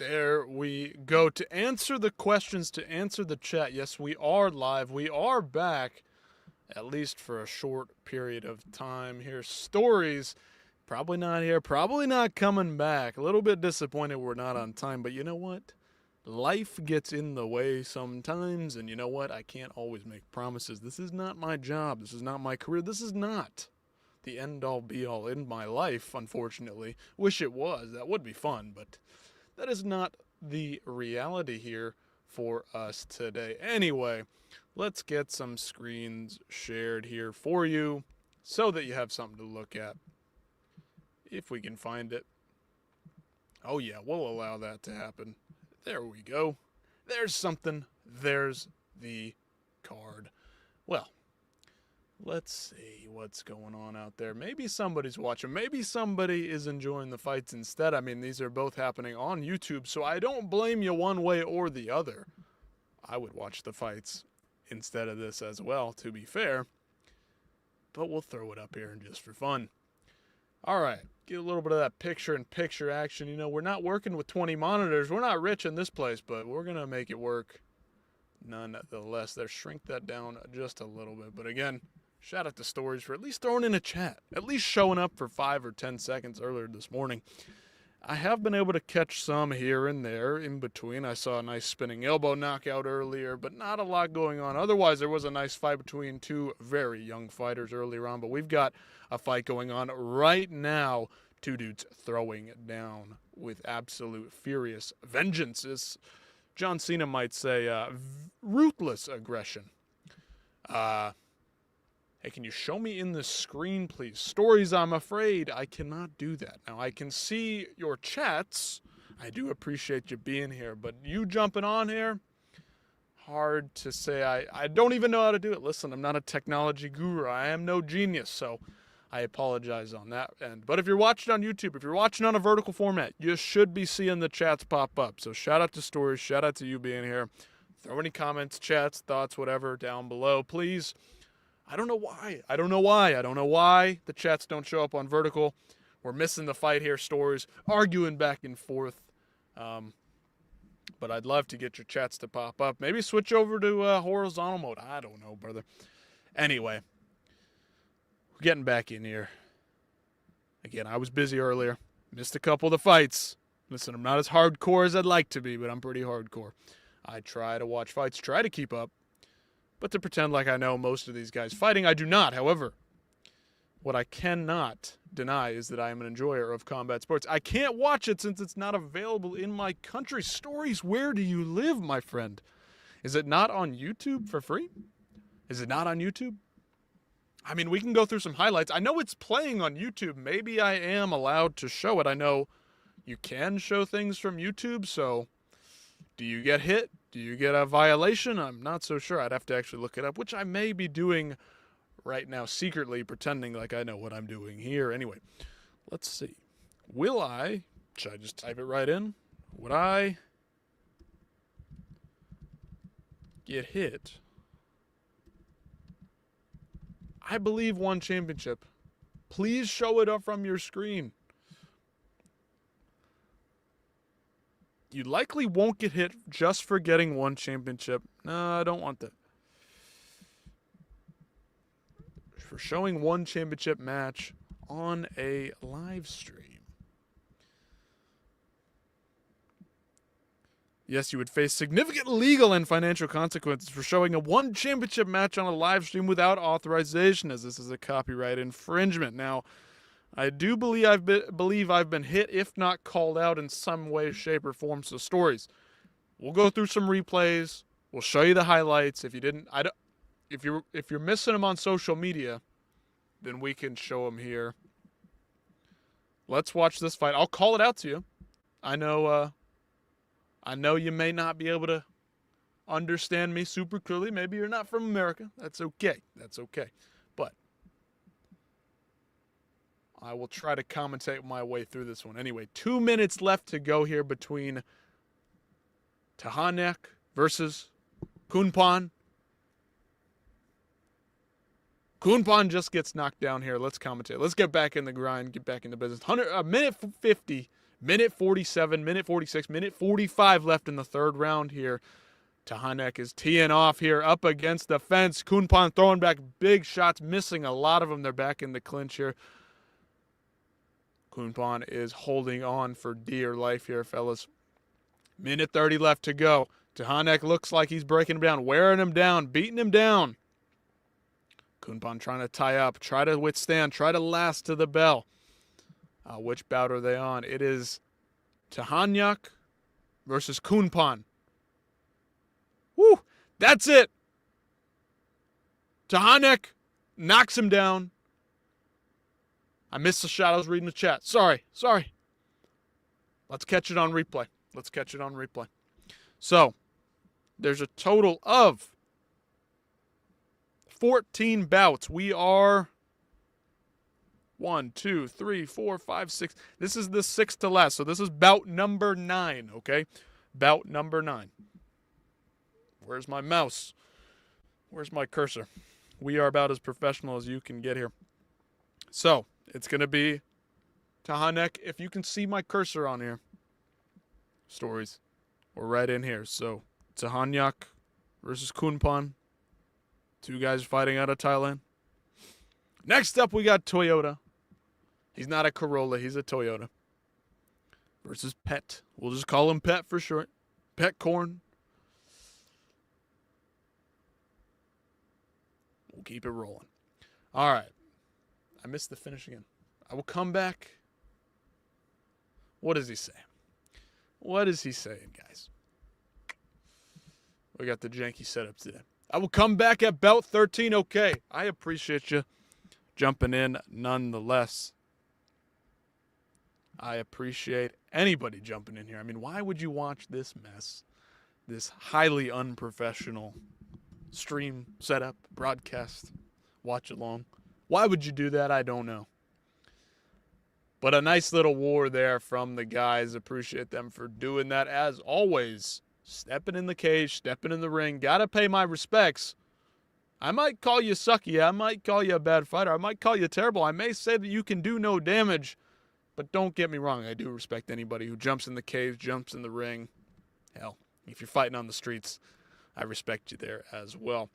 There we go. To answer the questions, to answer the chat, yes, we are live. We are back, at least for a short period of time here. Stories, probably not here, probably not coming back. A little bit disappointed we're not on time, but you know what? Life gets in the way sometimes, and you know what? I can't always make promises. This is not my job. This is not my career. This is not the end-all be-all in my life, unfortunately. Wish it was. That would be fun, but that is not the reality here for us today. Anyway, let's get some screens shared here for you so that you have something to look at. If we can find it. Oh yeah, we'll allow that to happen. There we go. There's something. There's the card. Well, let's see what's going on out there. Maybe somebody's watching. Maybe somebody is enjoying the fights instead. I mean, these are both happening on YouTube, so I don't blame you one way or the other. I would watch the fights instead of this as well, to be fair. But we'll throw it up here just for fun. All right, get a little bit of that picture-in-picture action. You know, we're not working with 20 monitors. We're not rich in this place, but we're going to make it work nonetheless. There, shrink that down just a little bit. But again, shout out to Stories for at least throwing in a chat, at least showing up for 5 or 10 seconds earlier this morning. I have been able to catch some here and there in between. I saw a nice spinning elbow knockout earlier, but not a lot going on. Otherwise, there was a nice fight between two very young fighters earlier on, but we've got a fight going on right now. Two dudes throwing down with absolute furious vengeance. As John Cena might say, ruthless aggression. Hey, can you show me in the screen, please? Stories, I'm afraid I cannot do that. Now, I can see your chats. I do appreciate you being here, but you jumping on here, hard to say. I don't even know how to do it. Listen, I'm not a technology guru. I am no genius, so I apologize on that end. But if you're watching on YouTube, if you're watching on a vertical format, you should be seeing the chats pop up. So shout out to Stories. Shout out to you being here. Throw any comments, chats, thoughts, whatever down below, please. I don't know why. I don't know why the chats don't show up on vertical. We're missing the fight here, Stories, arguing back and forth. But I'd love to get your chats to pop up. Maybe switch over to horizontal mode. I don't know, brother. Anyway, we're getting back in here. Again, I was busy earlier. Missed a couple of the fights. Listen, I'm not as hardcore as I'd like to be, but I'm pretty hardcore. I try to watch fights, try to keep up. But to pretend like I know most of these guys fighting, I do not. However, what I cannot deny is that I am an enjoyer of combat sports. I can't watch it since it's not available in my country. Stories, where do you live, my friend? Is it not on YouTube for free? Is it not on YouTube? I mean, we can go through some highlights. I know it's playing on YouTube. Maybe I am allowed to show it. I know you can show things from YouTube, so do you get hit? Do you get a violation? I'm not so sure. I'd have to actually look it up, which I may be doing right now secretly, pretending like I know what I'm doing here. Anyway, let's see. Should I just type it right in? Would I get hit? I believe one championship. Please show it up from your screen. You likely won't get hit just for getting one championship. No, I don't want that. For showing one championship match on a live stream. Yes, you would face significant legal and financial consequences for showing a one championship match on a live stream without authorization, as this is a copyright infringement. Now, I do believe I've been hit, if not called out in some way, shape, or form. So Stories, we'll go through some replays. We'll show you the highlights. If you're missing them on social media, then we can show them here. Let's watch this fight. I'll call it out to you. I know you may not be able to understand me super clearly. Maybe you're not from America. That's okay. That's okay. But I will try to commentate my way through this one. Anyway, 2 minutes left to go here between Tahanek versus Kunpan. Kunpan just gets knocked down here. Let's commentate. Let's get back in the grind, get back in the business. Minute 50 Minute 47, minute 46, minute 45 left in the third round here. Tahanek is teeing off here up against the fence. Kunpan throwing back big shots, missing a lot of them. They're back in the clinch here. Kunpan is holding on for dear life here, fellas. Minute 30 left to go. Tahanek looks like he's breaking him down, wearing him down, beating him down. Kunpan trying to tie up, try to withstand, try to last to the bell. Which bout are they on? It is Tahanek versus Kunpan. Woo! That's it! Tahanek knocks him down. I missed the shot. I was reading the chat. Sorry. Let's catch it on replay. So, there's a total of 14 bouts. We are 1, 2, 3, 4, 5, 6. This is the sixth to last. So this is bout number 9, okay? Bout number 9. Where's my mouse? Where's my cursor? We are about as professional as you can get here. So, it's going to be Tahanek. If you can see my cursor on here, stories, we're right in here. So, Tahanek versus Kunpan. 2 guys fighting out of Thailand. Next up, we got Toyota. He's not a Corolla. He's a Toyota. Versus Pet. We'll just call him Pet for short. Pet Corn. We'll keep it rolling. All right. I missed the finish again. I will come back. What does he say? What is he saying, guys? We got the janky setup today. I will come back at bout 13. Okay. I appreciate you jumping in nonetheless. I appreciate anybody jumping in here. I mean, why would you watch this mess? This highly unprofessional stream setup, broadcast, watch along. Why would you do that? I don't know. But a nice little war there from the guys. Appreciate them for doing that as always. Stepping in the cage, stepping in the ring. Gotta pay my respects. I might call you sucky. I might call you a bad fighter. I might call you terrible. I may say that you can do no damage. But don't get me wrong. I do respect anybody who jumps in the cage, jumps in the ring. Hell, if you're fighting on the streets, I respect you there as well.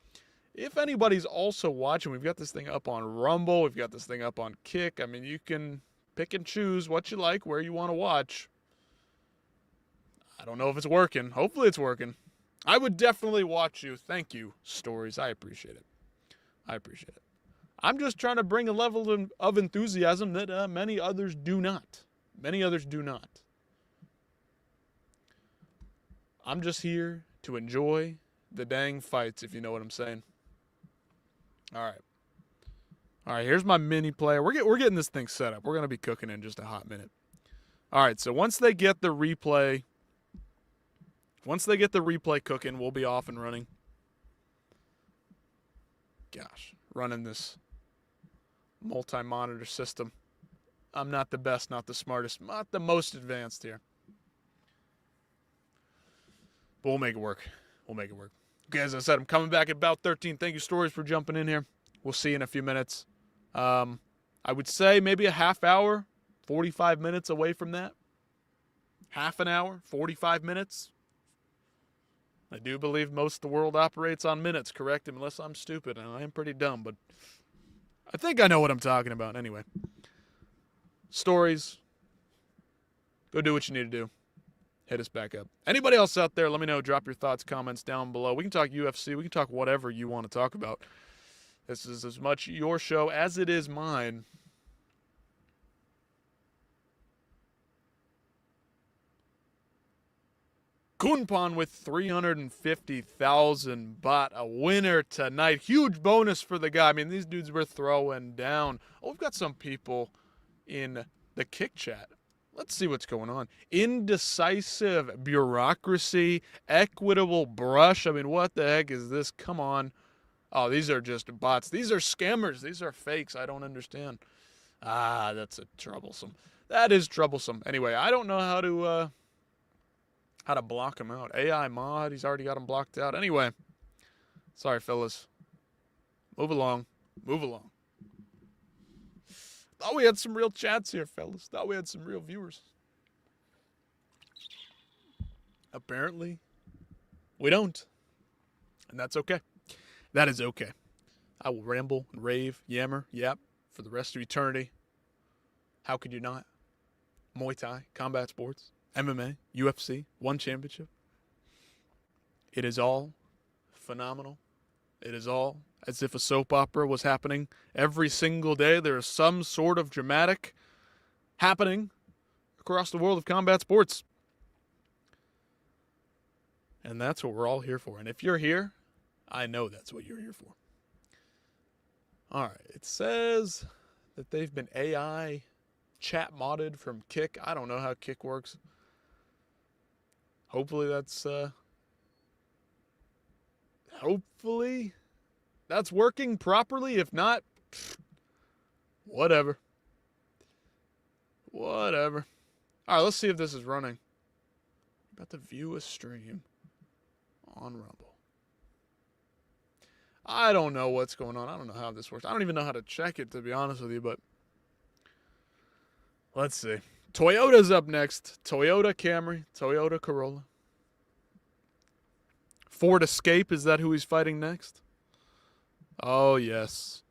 If anybody's also watching, we've got this thing up on Rumble. We've got this thing up on Kick. I mean, you can pick and choose what you like, where you want to watch. I don't know if it's working. Hopefully it's working. I would definitely watch you. Thank you, Stories. I appreciate it. I'm just trying to bring a level of enthusiasm that many others do not. I'm just here to enjoy the dang fights, if you know what I'm saying. All right, here's my mini player. We're getting this thing set up. We're going to be cooking in just a hot minute. All right, so once they get the replay cooking, we'll be off and running. Gosh, running this multi-monitor system. I'm not the best, not the smartest, not the most advanced here. But we'll make it work. Okay, as I said, I'm coming back at about 13. Thank you, Stories, for jumping in here. We'll see you in a few minutes. I would say maybe a half hour, 45 minutes away from that. Half an hour, 45 minutes. I do believe most of the world operates on minutes, correct? Unless I'm stupid, and I am pretty dumb, but I think I know what I'm talking about. Anyway, Stories, go do what you need to do. Hit us back up. Anybody else out there, let me know. Drop your thoughts, comments down below. We can talk UFC. We can talk whatever you want to talk about. This is as much your show as it is mine. Kunpan with 350,000 baht, a winner tonight. Huge bonus for the guy. I mean, these dudes were throwing down. Oh, we've got some people in the Kick chat. Let's see what's going on. Indecisive bureaucracy, equitable brush. I mean, what the heck is this? Come on. Oh, these are just bots. These are scammers. These are fakes. I don't understand. That's troublesome. That is troublesome. Anyway, I don't know how to block him out. AI mod, he's already got him blocked out. Anyway, sorry, fellas. Move along. Thought we had some real chats here, fellas. Thought we had some real viewers. apparently, we don't. And that's okay. That is okay. I will ramble and rave, yap for the rest of eternity. How could you not? Muay Thai, combat sports, MMA, UFC, one championship. It is all phenomenal. It is all as if a soap opera was happening every single day. There is some sort of dramatic happening across the world of combat sports. And that's what we're all here for. And if you're here, I know that's what you're here for. All right. It says that they've been AI chat modded from Kick. I don't know how Kick works. Hopefully that's working properly. If not, whatever. All right, let's see if this is running. About to view a stream on Rumble. I don't know what's going on. I don't know how this works. I don't even know how to check it, to be honest with you, but let's see. Toyota's up next. Toyota Camry, Toyota Corolla. Ford Escape, is that who he's fighting next? Oh, yes.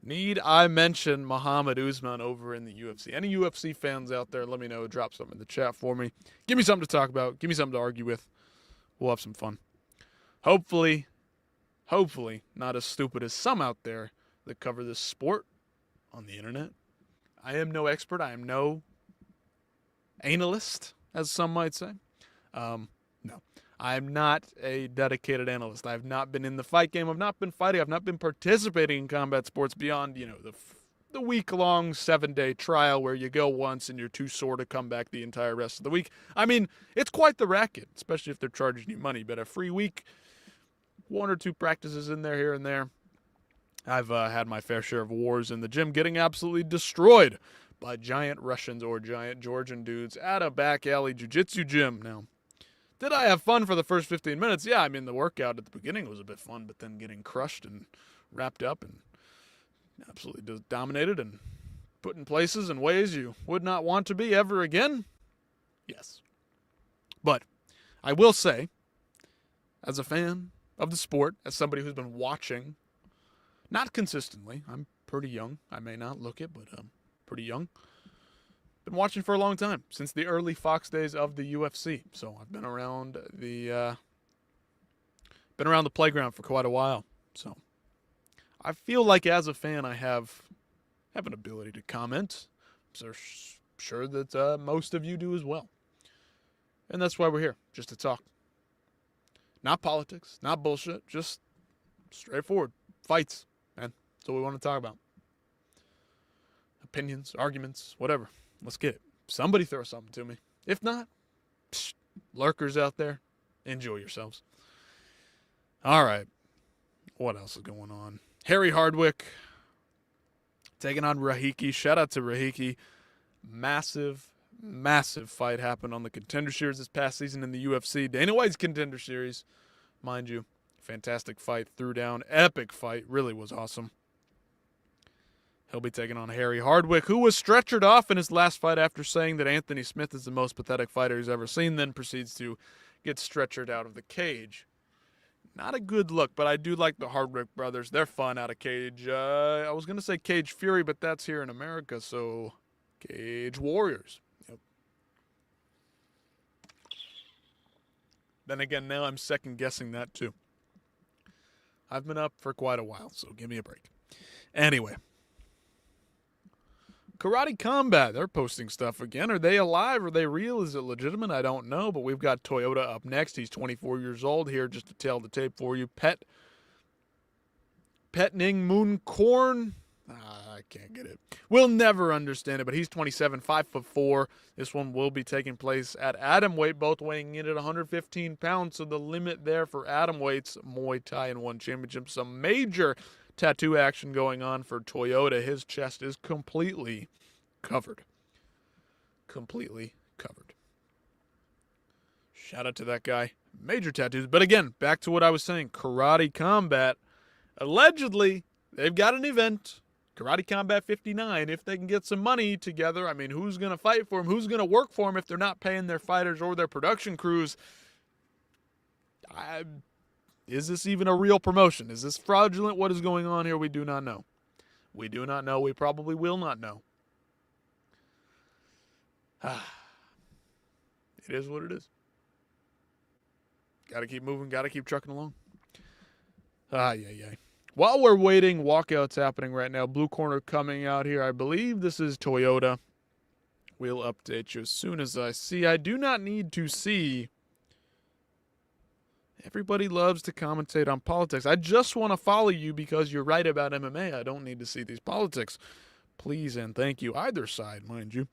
Need I mention Muhammad Usman over in the UFC? Any UFC fans out there, let me know. Drop something in the chat for me. Give me something to talk about. Give me something to argue with. We'll have some fun. Hopefully, not as stupid as some out there that cover this sport on the internet. I am no expert. I am no analyst, as some might say. No. I'm not a dedicated analyst. I've not been in the fight game. I've not been fighting. I've not been participating in combat sports beyond, the week-long 7-day trial where you go once and you're too sore to come back the entire rest of the week. I mean, it's quite the racket, especially if they're charging you money. But a free week, 1 or 2 practices in there, here and there. I've had my fair share of wars in the gym, getting absolutely destroyed by giant Russians or giant Georgian dudes at a back alley jiu-jitsu gym. Now, did I have fun for the first 15 minutes? Yeah, I mean, the workout at the beginning was a bit fun, but then getting crushed and wrapped up and absolutely dominated and put in places and ways you would not want to be ever again? Yes. But I will say, as a fan of the sport, as somebody who's been watching, not consistently, I'm pretty young. I may not look it, but I'm pretty young. Been watching for a long time, since the early Fox days of the UFC. So I've been around the playground for quite a while. So I feel like as a fan, I have an ability to comment. So sure that most of you do as well. And that's why we're here, just to talk. Not politics, not bullshit, just straightforward fights, man. That's what we want to talk about. Opinions, arguments, whatever. Let's get it. Somebody throw something to me. If not, lurkers out there, enjoy yourselves. All right. What else is going on? Harry Hardwick taking on Rahiki. Shout out to Rahiki. Massive fight happened on the Contender Series this past season in the UFC. Dana White's Contender Series, mind you. Fantastic fight. Threw down. Epic fight. Really was awesome. He'll be taking on Harry Hardwick, who was stretchered off in his last fight after saying that Anthony Smith is the most pathetic fighter he's ever seen, then proceeds to get stretchered out of the cage. Not a good look, but I do like the Hardwick brothers. They're fun out of cage. I was going to say Cage Fury, but that's here in America, so Cage Warriors. Yep. Then again, now I'm second-guessing that, too. I've been up for quite a while, so give me a break. Anyway. Karate Combat, they're posting stuff again. Are they alive? Are they real? Is it legitimate? I don't know, but we've got Toyota up next. He's 24 years old here, just to tell the tape for you. Petning Moon Corn. I can't get it. We'll never understand it, but he's 27, 5'4". This one will be taking place at atomweight, both weighing in at 115 pounds. So the limit there for atomweights, Muay Thai and one championship. Some major tattoo action going on for Toyota. His chest is completely covered. Completely covered. Shout out to that guy. Major tattoos. But again, back to what I was saying. Karate Combat. Allegedly, they've got an event Karate Combat 59, if they can get some money together, I mean, who's going to fight for them? Who's going to work for them if they're not paying their fighters or their production crews? Is this even a real promotion? Is this fraudulent? What is going on here? We do not know. We do not know. We probably will not know. It is what it is. Got to keep moving. Got to keep trucking along. Yeah. While we're waiting, walkout's happening right now. Blue corner coming out here. I believe this is Toyota. We'll update you as soon as I see. I do not need to see. Everybody loves to commentate on politics. I just want to follow you because you're right about MMA. I don't need to see these politics. Please and thank you. Either side, mind you.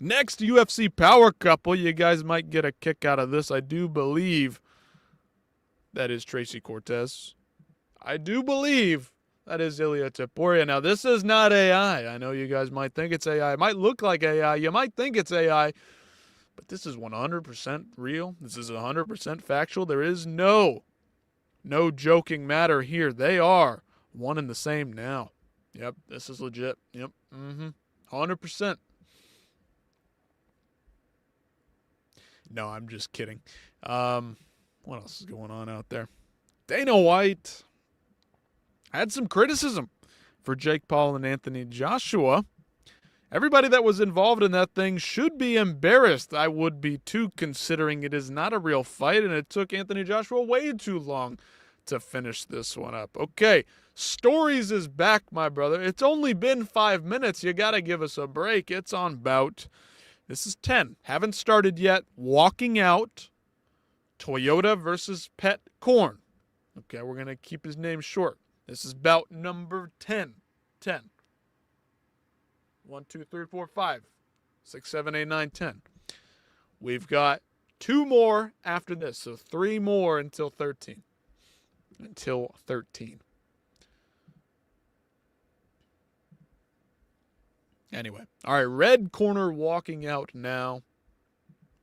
Next UFC power couple. You guys might get a kick out of this. I do believe that is Tracy Cortez. I do believe that is Ilia Topuria. Now, this is not AI. I know you guys might think it's AI. It might look like AI. You might think it's AI. But this is 100% real. This is 100% factual. There is no joking matter here. They are one and the same now. Yep, this is legit. Yep, 100%. No, I'm just kidding. What else is going on out there? Dana White had some criticism for Jake Paul and Anthony Joshua. Everybody that was involved in that thing should be embarrassed. I would be too, considering it is not a real fight, and it took Anthony Joshua way too long to finish this one up. Okay, Stories is back, my brother. It's only been 5 minutes. You got to give us a break. It's on bout. This is 10. Haven't started yet. Walking out. Toyota versus Pet Corn. Okay, we're going to keep his name short. This is bout number 10. 10. 1, 2, 3, 4, 5, 6, 7, 8, 9, 10. We've got 2 more after this, so 3 more until 13. Until 13. Anyway, all right, red corner walking out now.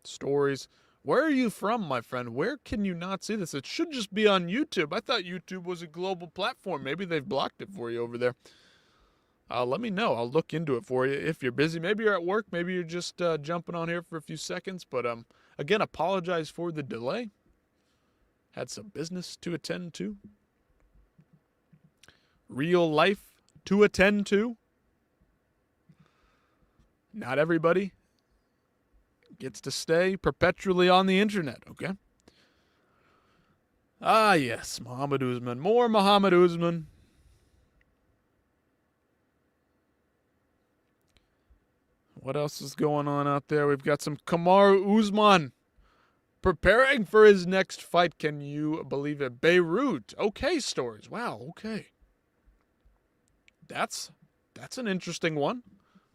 Stories. Where are you from, my friend? Where can you not see this? It should just be on YouTube. I thought YouTube was a global platform. Maybe they've blocked it for you over there. Let me know. I'll look into it for you if you're busy. Maybe you're at work. Maybe you're just jumping on here for a few seconds. But again, apologize for the delay. Had some business to attend to. Real life to attend to. Not everybody gets to stay perpetually on the internet, okay? Yes, Muhammad Usman. More Muhammad Usman. What else is going on out there? We've got some Kamaru Usman preparing for his next fight. Can you believe it? Beirut. Okay, Stories. Wow, okay. That's an interesting one.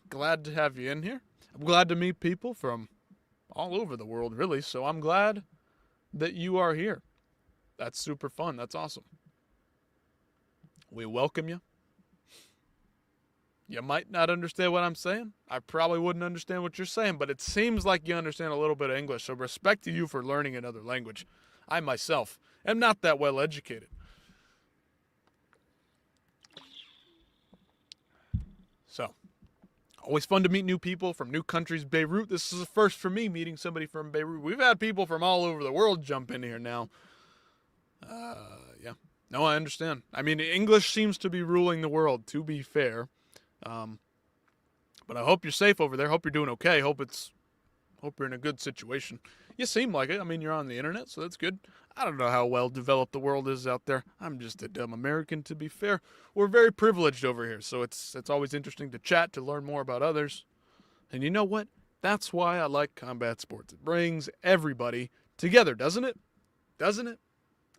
Glad to have you in here. I'm glad to meet people from all over the world, really. So I'm glad that you are here. That's super fun. That's awesome. We welcome you. You might not understand what I'm saying. I probably wouldn't understand what you're saying, but it seems like you understand a little bit of English. So respect to you for learning another language. I myself am not that well educated. So, always fun to meet new people from new countries. Beirut, this is a first for me, meeting somebody from Beirut. We've had people from all over the world jump in here now. Yeah. No, I understand. I mean, English seems to be ruling the world, to be fair. But I hope you're safe over there. Hope you're doing okay. Hope you're in a good situation. You seem like it. I mean, you're on the internet, so that's good. I don't know how well developed the world is out there. I'm just a dumb American, to be fair. We're very privileged over here, so it's always interesting to chat, to learn more about others. And you know what? That's why I like combat sports. It brings everybody together, doesn't it? Doesn't it?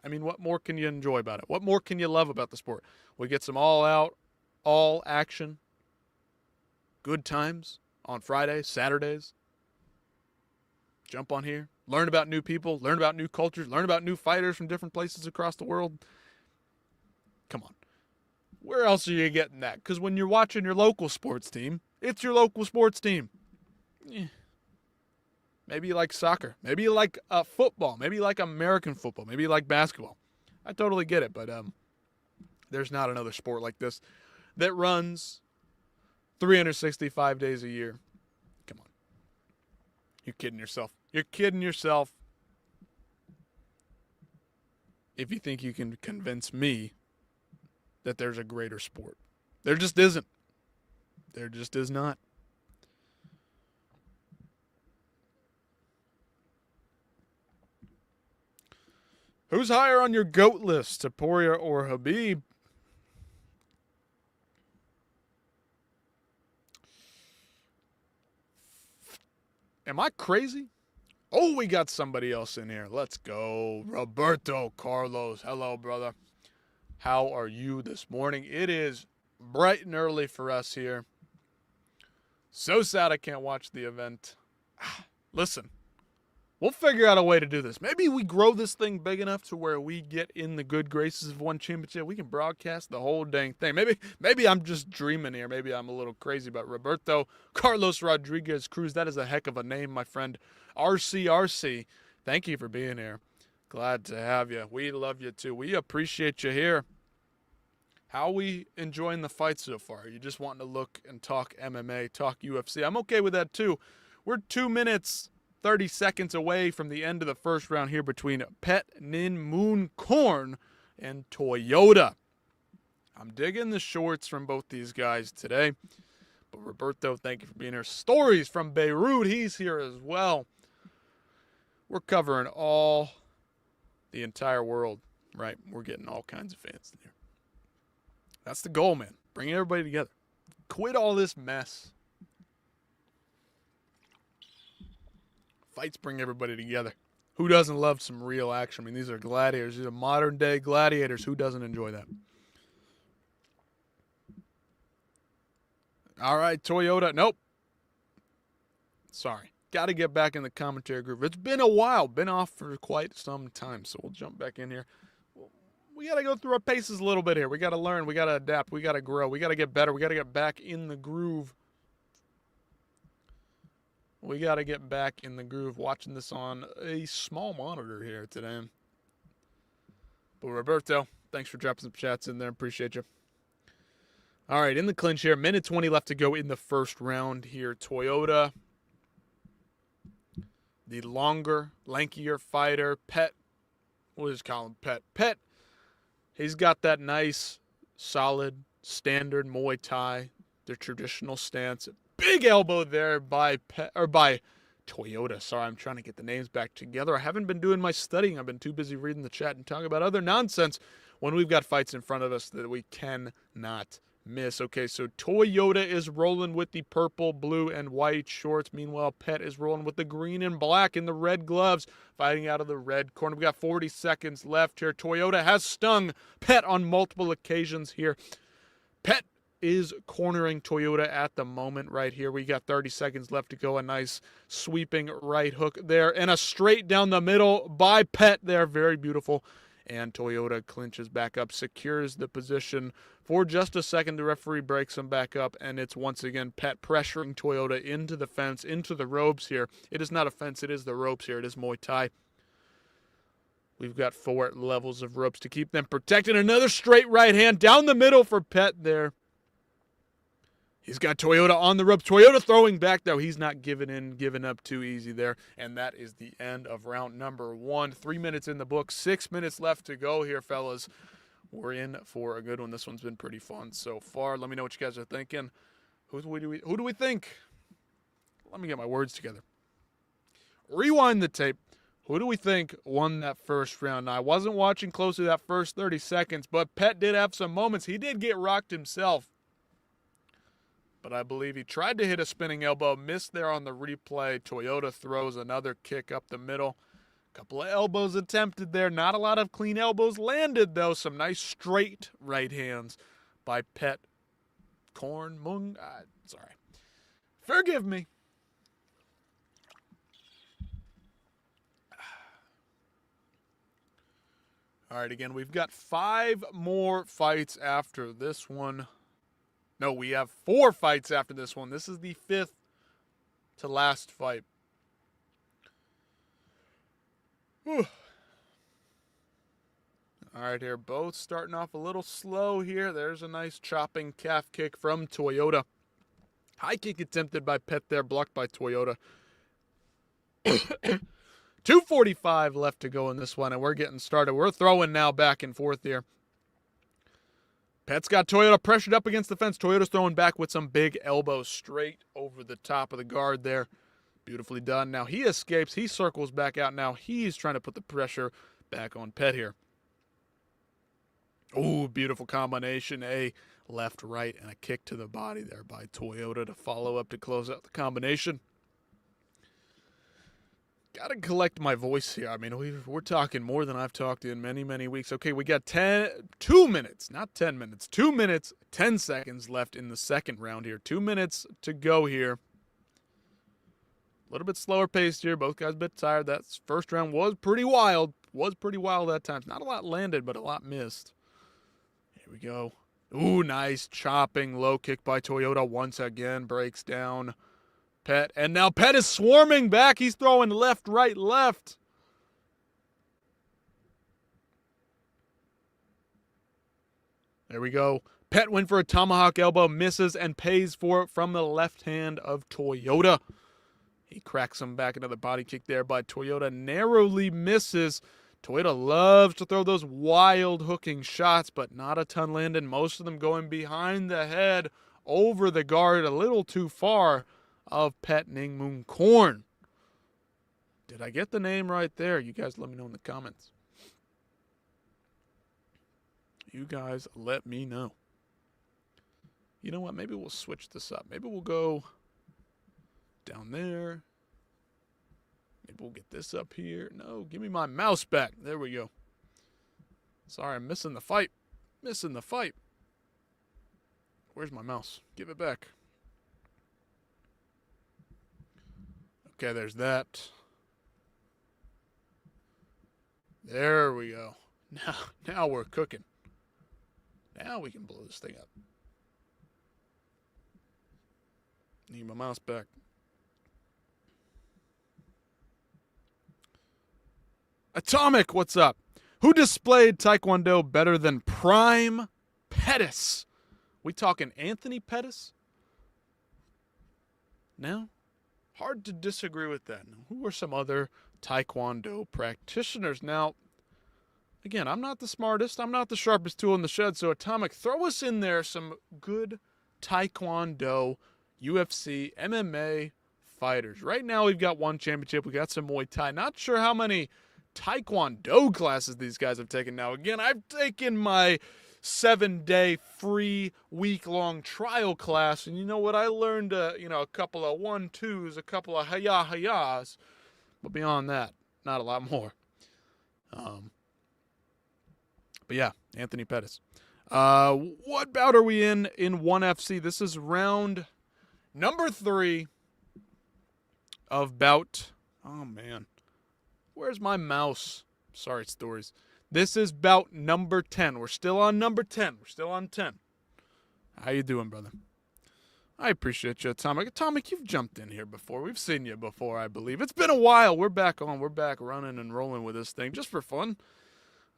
I mean, what more can you enjoy about it? What more can you love about the sport? We get some all-out, all-action, good times on Fridays, Saturdays. Jump on here. Learn about new people. Learn about new cultures. Learn about new fighters from different places across the world. Come on. Where else are you getting that? Because when you're watching your local sports team, it's your local sports team. Maybe you like soccer. Maybe you like football. Maybe you like American football. Maybe you like basketball. I totally get it, but There's not another sport like this that runs 365 days a year. Come on. You're kidding yourself. You're kidding yourself if you think you can convince me that there's a greater sport. There just isn't. There just is not. Who's higher on your GOAT list, Topuria or Khabib? Am I crazy? Oh, we got somebody else in here. Let's go. Roberto Carlos. Hello, brother. How are you this morning? It is bright and early for us here. So sad I can't watch the event. Listen, we'll figure out a way to do this. Maybe we grow this thing big enough to where we get in the good graces of one championship. We can broadcast the whole dang thing. Maybe I'm just dreaming here. Maybe I'm a little crazy. But Roberto Carlos Rodriguez Cruz, that is a heck of a name, my friend. RCRC, thank you for being here. Glad to have you. We love you too. We appreciate you here. How are we enjoying the fight so far? Are you just wanting to look and talk MMA, talk UFC? I'm okay with that too. We're 2 minutes, 30 seconds away from the end of the first round here between Pet Nin Moon Korn and Toyota. I'm digging the shorts from both these guys today. But Roberto, thank you for being here. Stories from Beirut, he's here as well. We're covering the entire world, right? We're getting all kinds of fans in here. That's the goal, man. Bring everybody together. Quit all this mess. Fights bring everybody together. Who doesn't love some real action? I mean, these are gladiators. These are modern-day gladiators. Who doesn't enjoy that? All right, Toyota. Nope. Sorry. Got to get back in the commentary group. It's been a while. Been off for quite some time, so we'll jump back in here. We got to go through our paces a little bit here. We got to learn. We got to adapt. We got to grow. We got to get better. We got to get back in the groove. We got to get back in the groove. Watching this on a small monitor here today. But Roberto, thanks for dropping some chats in there. Appreciate you. All right, in the clinch here. Minute 20 left to go in the first round here. Toyota, the longer, lankier fighter. Pet, we'll just call him Pet. Pet, he's got that nice, solid, standard Muay Thai, the traditional stance. Big elbow there by Toyota. Sorry, I'm trying to get the names back together. I haven't been doing my studying. I've been too busy reading the chat and talking about other nonsense when we've got fights in front of us that we cannot miss. Okay, so Toyota is rolling with the purple, blue, and white shorts. Meanwhile, Pet is rolling with the green and black in the red gloves, fighting out of the red corner. We got 40 seconds left here. Toyota has stung Pet on multiple occasions here. Pet is cornering Toyota at the moment right here. We got 30 seconds left to go. A nice sweeping right hook there and a straight down the middle by Pet there. Very beautiful. And Toyota clinches back up, secures the position for just a second. The referee breaks him back up, and it's once again Pet pressuring Toyota into the fence, into the ropes here. It is not a fence, it is the ropes here. It is Muay Thai. We've got 4 levels of ropes to keep them protected. Another straight right hand down the middle for Pet there. He's got Toyota on the ropes. Toyota throwing back, though. He's not giving up too easy there. And that is the end of round number 1. 3 minutes in the book. 6 minutes left to go here, fellas. We're in for a good one. This one's been pretty fun so far. Let me know what you guys are thinking. Who do we think? Let me get my words together. Rewind the tape. Who do we think won that first round? Now, I wasn't watching closely that first 30 seconds, but Pet did have some moments. He did get rocked himself. But I believe he tried to hit a spinning elbow, missed there on the replay. Toyota throws another kick up the middle. Couple of elbows attempted there. Not a lot of clean elbows landed, though. Some nice straight right hands by Pet. Sorry. Forgive me. All right, again, we've got 5 more fights after this one. No, we have 4 fights after this one. This is the 5th to last fight. Whew. All right, here, both starting off a little slow here. There's a nice chopping calf kick from Toyota. High kick attempted by Pet there, blocked by Toyota. 2:45 left to go in this one, and we're getting started. We're throwing now back and forth here. Pet's got Toyota pressured up against the fence. Toyota's throwing back with some big elbows straight over the top of the guard there. Beautifully done. Now he escapes. He circles back out. Now he's trying to put the pressure back on Pet here. Ooh, beautiful combination. A left, right, and a kick to the body there by Toyota to follow up to close out the combination. Got to collect my voice here. I mean, we're talking more than I've talked in many, many weeks. Okay, we got 2 minutes, not 10 minutes. 2 minutes, 10 seconds left in the second round here. 2 minutes to go here. A little bit slower paced here. Both guys a bit tired. That first round was pretty wild. That time. Not a lot landed, but a lot missed. Here we go. Ooh, nice chopping low kick by Toyota once again. Breaks down Pet. And now Pet is swarming back. He's throwing left, right, left. There we go. Pet went for a tomahawk elbow, misses, and pays for it from the left hand of Toyota. He cracks him back. Another body kick there by Toyota. Narrowly misses. Toyota loves to throw those wild hooking shots, but not a ton landing. Most of them going behind the head, over the guard, a little too far of Pet Ning Moon Korn. Did I get the name right there? You guys let me know in the comments. You guys let me know. You know what? Maybe we'll switch this up. Maybe we'll go down there. Maybe we'll get this up here. No, give me my mouse back. There we go. Sorry, I'm missing the fight. Where's my mouse? Give it back. Okay, there's that. There we go. Now we're cooking. Now we can blow this thing up. Need my mouse back. Atomic, what's up? Who displayed Taekwondo better than Prime Pettis? We talking Anthony Pettis? No? Hard to disagree with that. Who are some other Taekwondo practitioners? Now, again, I'm not the smartest. I'm not the sharpest tool in the shed. So, Atomic, throw us in there some good Taekwondo, UFC, MMA fighters. Right now, we've got one championship. We got some Muay Thai. Not sure how many Taekwondo classes these guys have taken now. Again, I've taken my 7-day free week-long trial class, and you know what? I learned, a couple of 1-2s, a couple of hayas, but beyond that, not a lot more. But yeah, Anthony Pettis. What bout are we in 1FC? This is round number 3 of bout. Oh man, where's my mouse? Sorry, stories. This is bout number 10. We're still on number 10. We're still on 10. How you doing, brother? I appreciate you, Atomic. Atomic, you've jumped in here before. We've seen you before, I believe. It's been a while. We're back on. We're back running and rolling with this thing just for fun.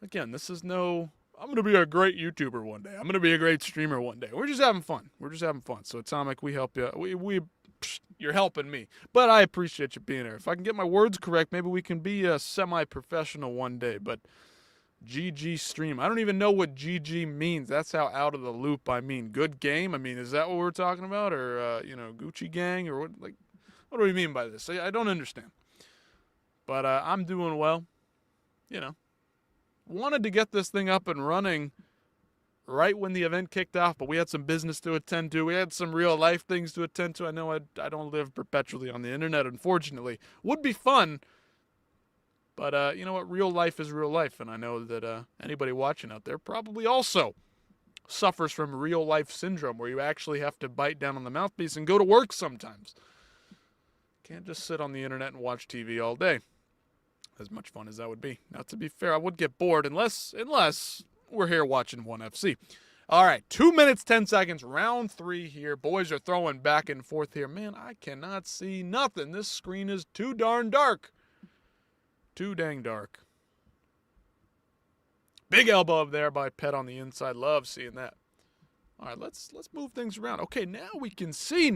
Again, this is no... I'm going to be a great YouTuber one day. I'm going to be a great streamer one day. We're just having fun. So, Atomic, we help you. You're helping me. But I appreciate you being here. If I can get my words correct, maybe we can be a semi-professional one day. But... GG stream. I don't even know what GG means. That's how out of the loop I mean. Good game? I mean, is that what we're talking about? Or, Gucci gang? Or what? Like, what do we mean by this? I don't understand. But I'm doing well. Wanted to get this thing up and running right when the event kicked off, but we had some business to attend to. We had some real life things to attend to. I know I don't live perpetually on the internet, unfortunately. Would be fun. But you know what? Real life is real life, and I know that anybody watching out there probably also suffers from real life syndrome, where you actually have to bite down on the mouthpiece and go to work sometimes. Can't just sit on the internet and watch TV all day. As much fun as that would be. Now, to be fair, I would get bored unless we're here watching 1FC. All right, 2 minutes, 10 seconds, round 3 here. Boys are throwing back and forth here. Man, I cannot see nothing. This screen is too darn dark. Too dang dark. Big elbow up there by Pet on the inside. Love seeing that. All right, let's move things around. Okay, now we can see.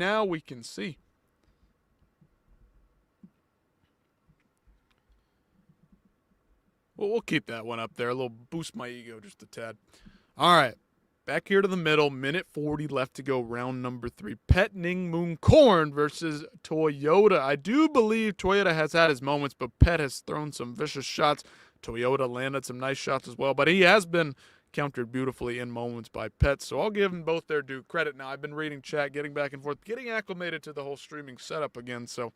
Well, we'll keep that one up there. A little boost my ego just a tad. All right. Back here to the middle, minute 40 left to go, round number 3. Pet Ning Moon Korn versus Toyota. I do believe Toyota has had his moments, but Pet has thrown some vicious shots. Toyota landed some nice shots as well, but he has been countered beautifully in moments by Pet, so I'll give them both their due credit. Now, I've been reading chat, getting back and forth, getting acclimated to the whole streaming setup again, so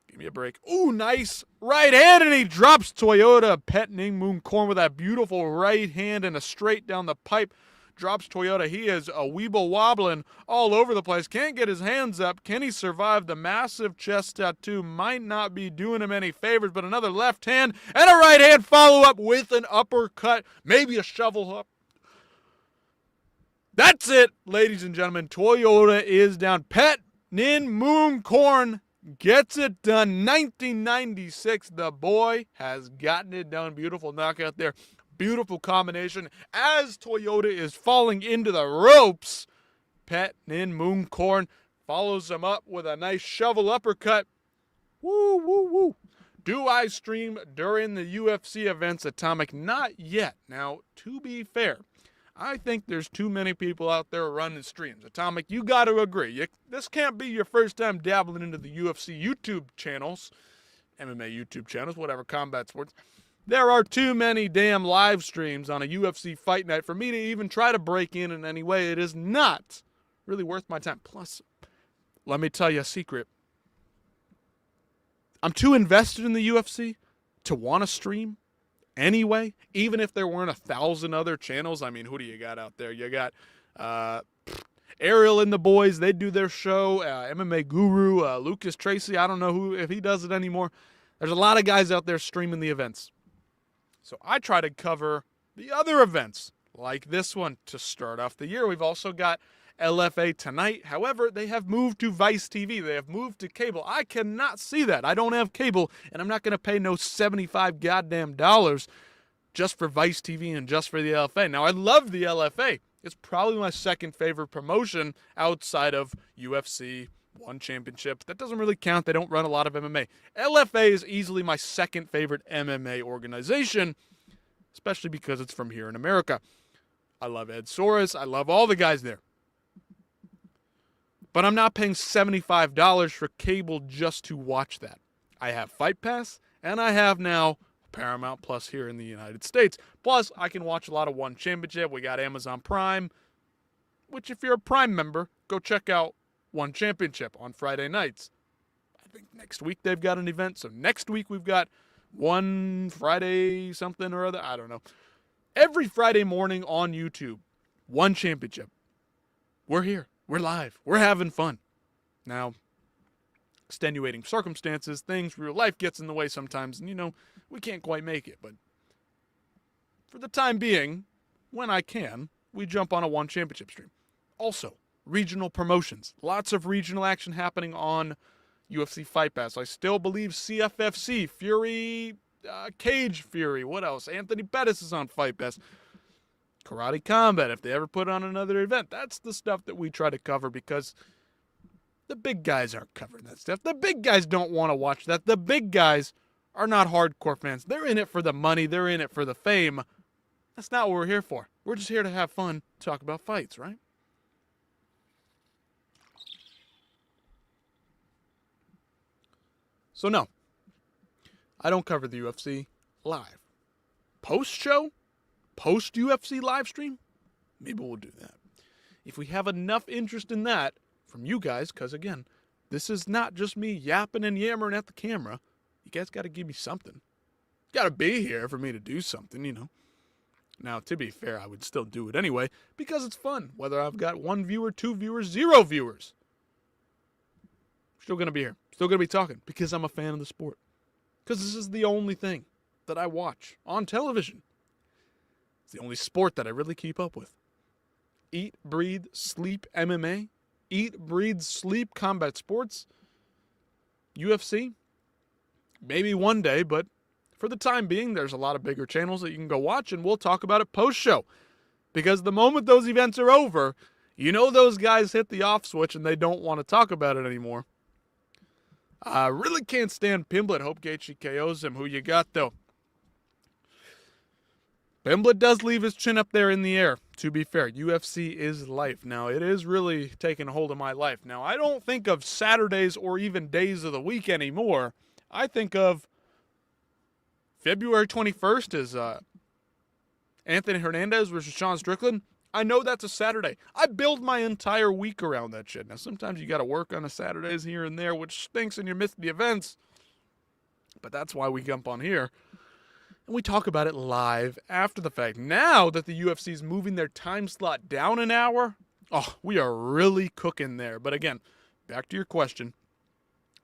give me a break. Ooh, nice right hand, and he drops Toyota. Pet Ning Moon Korn with that beautiful right hand and a straight down the pipe. Drops Toyota. He is a weeble wobbling all over the place. Can't get his hands up. Can he survive the massive chest tattoo? Might not be doing him any favors, but another left hand and a right hand follow-up with an uppercut. Maybe a shovel up. That's it, ladies and gentlemen. Toyota is down. Pet Ning Moon Korn gets it done. 1996. The boy has gotten it done. Beautiful knockout there. Beautiful combination. As Toyota is falling into the ropes, Pet Ning Moon Korn follows him up with a nice shovel uppercut. Woo, woo, woo. Do I stream during the UFC events, Atomic? Not yet. Now, to be fair, I think there's too many people out there running streams. Atomic, you got to agree. This can't be your first time dabbling into the UFC YouTube channels, MMA YouTube channels, whatever, combat sports. There are too many damn live streams on a UFC fight night for me to even try to break in any way. It is not really worth my time. Plus, let me tell you a secret. I'm too invested in the UFC to want to stream anyway, even if there weren't 1,000 other channels. I mean, who do you got out there? You got Ariel and the boys. They do their show. MMA Guru, Lucas Tracy. I don't know if he does it anymore. There's a lot of guys out there streaming the events. So I try to cover the other events, like this one, to start off the year. We've also got LFA tonight. However, they have moved to Vice TV. They have moved to cable. I cannot see that. I don't have cable, and I'm not going to pay no $75 goddamn dollars just for Vice TV and just for the LFA. Now, I love the LFA. It's probably my second favorite promotion outside of UFC, One Championship. That doesn't really count. They don't run a lot of MMA. LFA is easily my second favorite MMA organization, especially because it's from here in America. I love Ed Soros. I love all the guys there. But I'm not paying $75 for cable just to watch that. I have Fight Pass, and I have now Paramount Plus here in the United States. Plus, I can watch a lot of One Championship. We got Amazon Prime, which if you're a Prime member, go check out One Championship on Friday nights. I think next week they've got an event. So next week we've got One Friday something or other. I don't know. Every Friday morning on YouTube, One Championship. We're here. We're live. We're having fun. Now, extenuating circumstances, things, real life gets in the way sometimes. And, we can't quite make it. But for the time being, when I can, we jump on a One Championship stream. Also, regional promotions. Lots of regional action happening on UFC Fight Pass. I still believe CFFC, Fury, Cage Fury. What else? Anthony Pettis is on Fight Pass. Karate Combat, if they ever put on another event. That's the stuff that we try to cover because the big guys aren't covering that stuff. The big guys don't want to watch that. The big guys are not hardcore fans. They're in it for the money. They're in it for the fame. That's not what we're here for. We're just here to have fun, talk about fights, right? So no, I don't cover the UFC live. Post-show? Post-UFC live stream? Maybe we'll do that. If we have enough interest in that from you guys, because again, this is not just me yapping and yammering at the camera. You guys got to give me something. Got to be here for me to do something, Now, to be fair, I would still do it anyway, because it's fun. Whether I've got 1 viewer, 2 viewers, 0 viewers. Still going to be here. Still going to be talking, because I'm a fan of the sport. Because this is the only thing that I watch on television. It's the only sport that I really keep up with. Eat, breathe, sleep MMA. Eat, breathe, sleep combat sports. UFC. Maybe one day, but for the time being, there's a lot of bigger channels that you can go watch, and we'll talk about it post-show. Because the moment those events are over, you know those guys hit the off switch and they don't want to talk about it anymore. I really can't stand Pimblett. Hope Gaethje KOs him. Who you got, though? Pimblett does leave his chin up there in the air, to be fair. UFC is life. Now, it is really taking a hold of my life. Now, I don't think of Saturdays or even days of the week anymore. I think of February 21st is Anthony Hernandez versus Sean Strickland. I know that's a Saturday. I build my entire week around that shit. Now, sometimes you got to work on a Saturdays here and there, which stinks and you miss the events. But that's why we jump on here. And we talk about it live after the fact. Now that the UFC is moving their time slot down an hour, oh, we are really cooking there. But again, back to your question.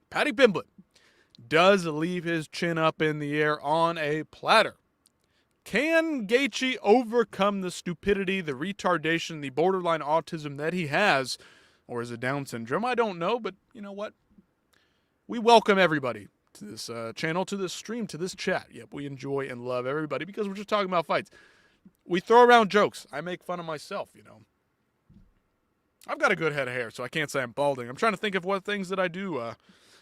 Paddy Pimblett does leave his chin up in the air on a platter. Can Gaethje overcome the stupidity, the retardation, the borderline autism that he has? Or is it Down syndrome? I don't know, but you know what? We welcome everybody to this channel, to this stream, to this chat. Yep, we enjoy and love everybody because we're just talking about fights. We throw around jokes. I make fun of myself, you know. I've got a good head of hair, so I can't say I'm balding. I'm trying to think of what things that I do.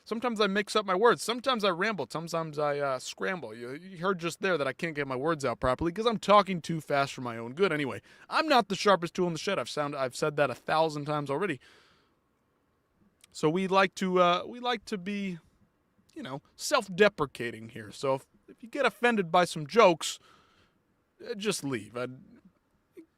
Sometimes I mix up my words. Sometimes I ramble. Sometimes I scramble. You heard just there that I can't get my words out properly because I'm talking too fast for my own good. Anyway, I'm not the sharpest tool in the shed. I've said that 1,000 times already. So we like to be, you know, self-deprecating here. So if you get offended by some jokes, just leave.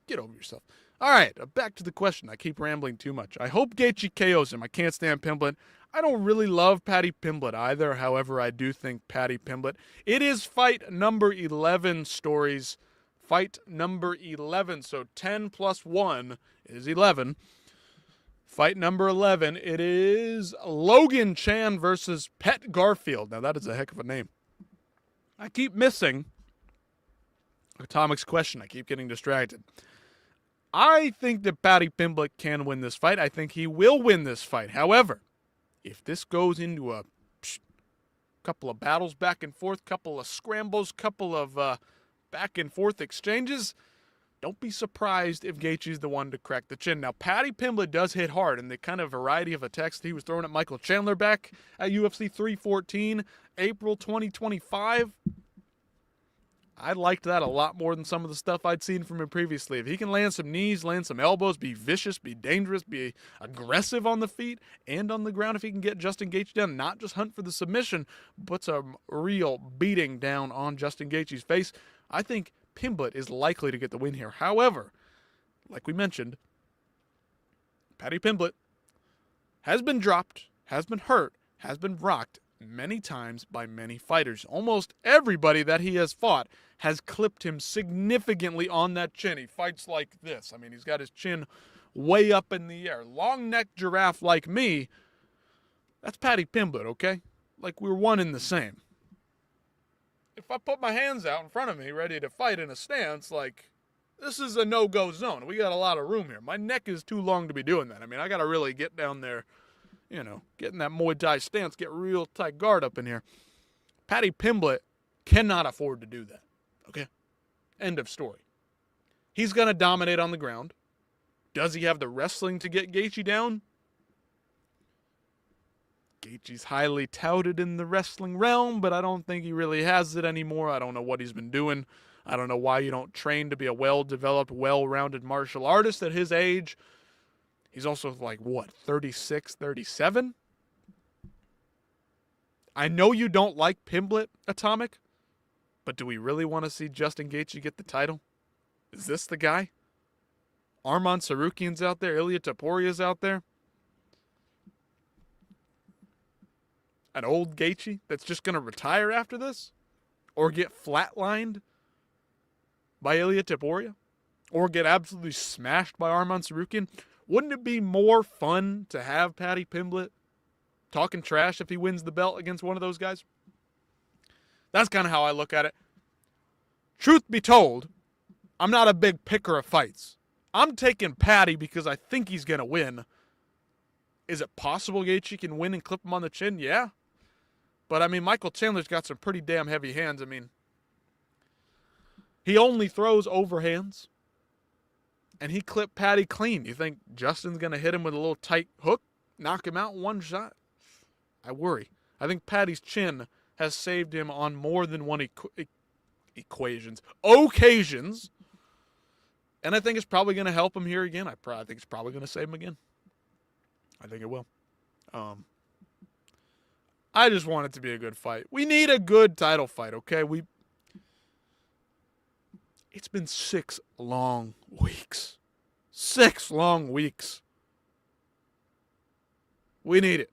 Get over yourself. All right, back to the question. I keep rambling too much. I hope Gaethje KOs him. I can't stand Pimblett. I don't really love Paddy Pimblett either. However, I do think Paddy Pimblett. It is fight number 11, Stories. Fight number 11. So 10 plus 1 is 11. Fight number 11. It is Logan Chan versus Pet Garfield. Now, that is a heck of a name. I keep missing Atomic's question. I keep getting distracted. I think that Paddy Pimblett can win this fight. I think he will win this fight. However, if this goes into a couple of battles back and forth, couple of scrambles, couple of back and forth exchanges, don't be surprised if Gaethje's the one to crack the chin. Now, Paddy Pimblett does hit hard, and the kind of variety of attacks that he was throwing at Michael Chandler back at UFC 314, April 2025, I liked that a lot more than some of the stuff I'd seen from him previously. If he can land some knees, land some elbows, be vicious, be dangerous, be aggressive on the feet and on the ground, if he can get Justin Gaethje down, not just hunt for the submission, but some real beating down on Justin Gaethje's face, I think Pimblett is likely to get the win here. However, like we mentioned, Paddy Pimblett has been dropped, has been hurt, has been rocked many times by many fighters. Almost everybody that he has fought has clipped him significantly on that chin. He fights like this. I mean, he's got his chin way up in the air. Long-necked giraffe like me, that's Paddy Pimblett, okay? Like we're one and the same. If I put my hands out in front of me ready to fight in a stance, like, this is a no-go zone. We got a lot of room here. My neck is too long to be doing that. I mean, I got to really get down there, you know, get in that Muay Thai stance, get real tight guard up in here. Paddy Pimblett cannot afford to do that, okay? End of story. He's going to dominate on the ground. Does he have the wrestling to get Gaethje down? Gaethje's highly touted in the wrestling realm, but I don't think he really has it anymore. I don't know what he's been doing. I don't know why you don't train to be a well-developed, well-rounded martial artist at his age. He's also like, what, 36, 37? I know you don't like Pimblett, Atomic, but do we really want to see Justin Gaethje get the title? Is this the guy? Arman Sarukian's out there. Ilya Toporia's out there. An old Gaethje that's just going to retire after this? Or get flatlined by Ilya Topuria? Or get absolutely smashed by Arman Sarukian? Wouldn't it be more fun to have Paddy Pimblett talking trash if he wins the belt against one of those guys? That's kind of how I look at it. Truth be told, I'm not a big picker of fights. I'm taking Paddy because I think he's going to win. Is it possible Gaethje can win and clip him on the chin? Yeah. But, I mean, Michael Chandler's got some pretty damn heavy hands. I mean, he only throws overhands. And he clipped Paddy clean. You think Justin's going to hit him with a little tight hook? Knock him out in one shot? I worry. I think Paddy's chin has saved him on more than one occasions. And I think it's probably going to help him here again. I think it's probably going to save him again. I think it will. I just want it to be a good fight. We need a good title fight, okay? It's been 6 long weeks. 6 long weeks. We need it.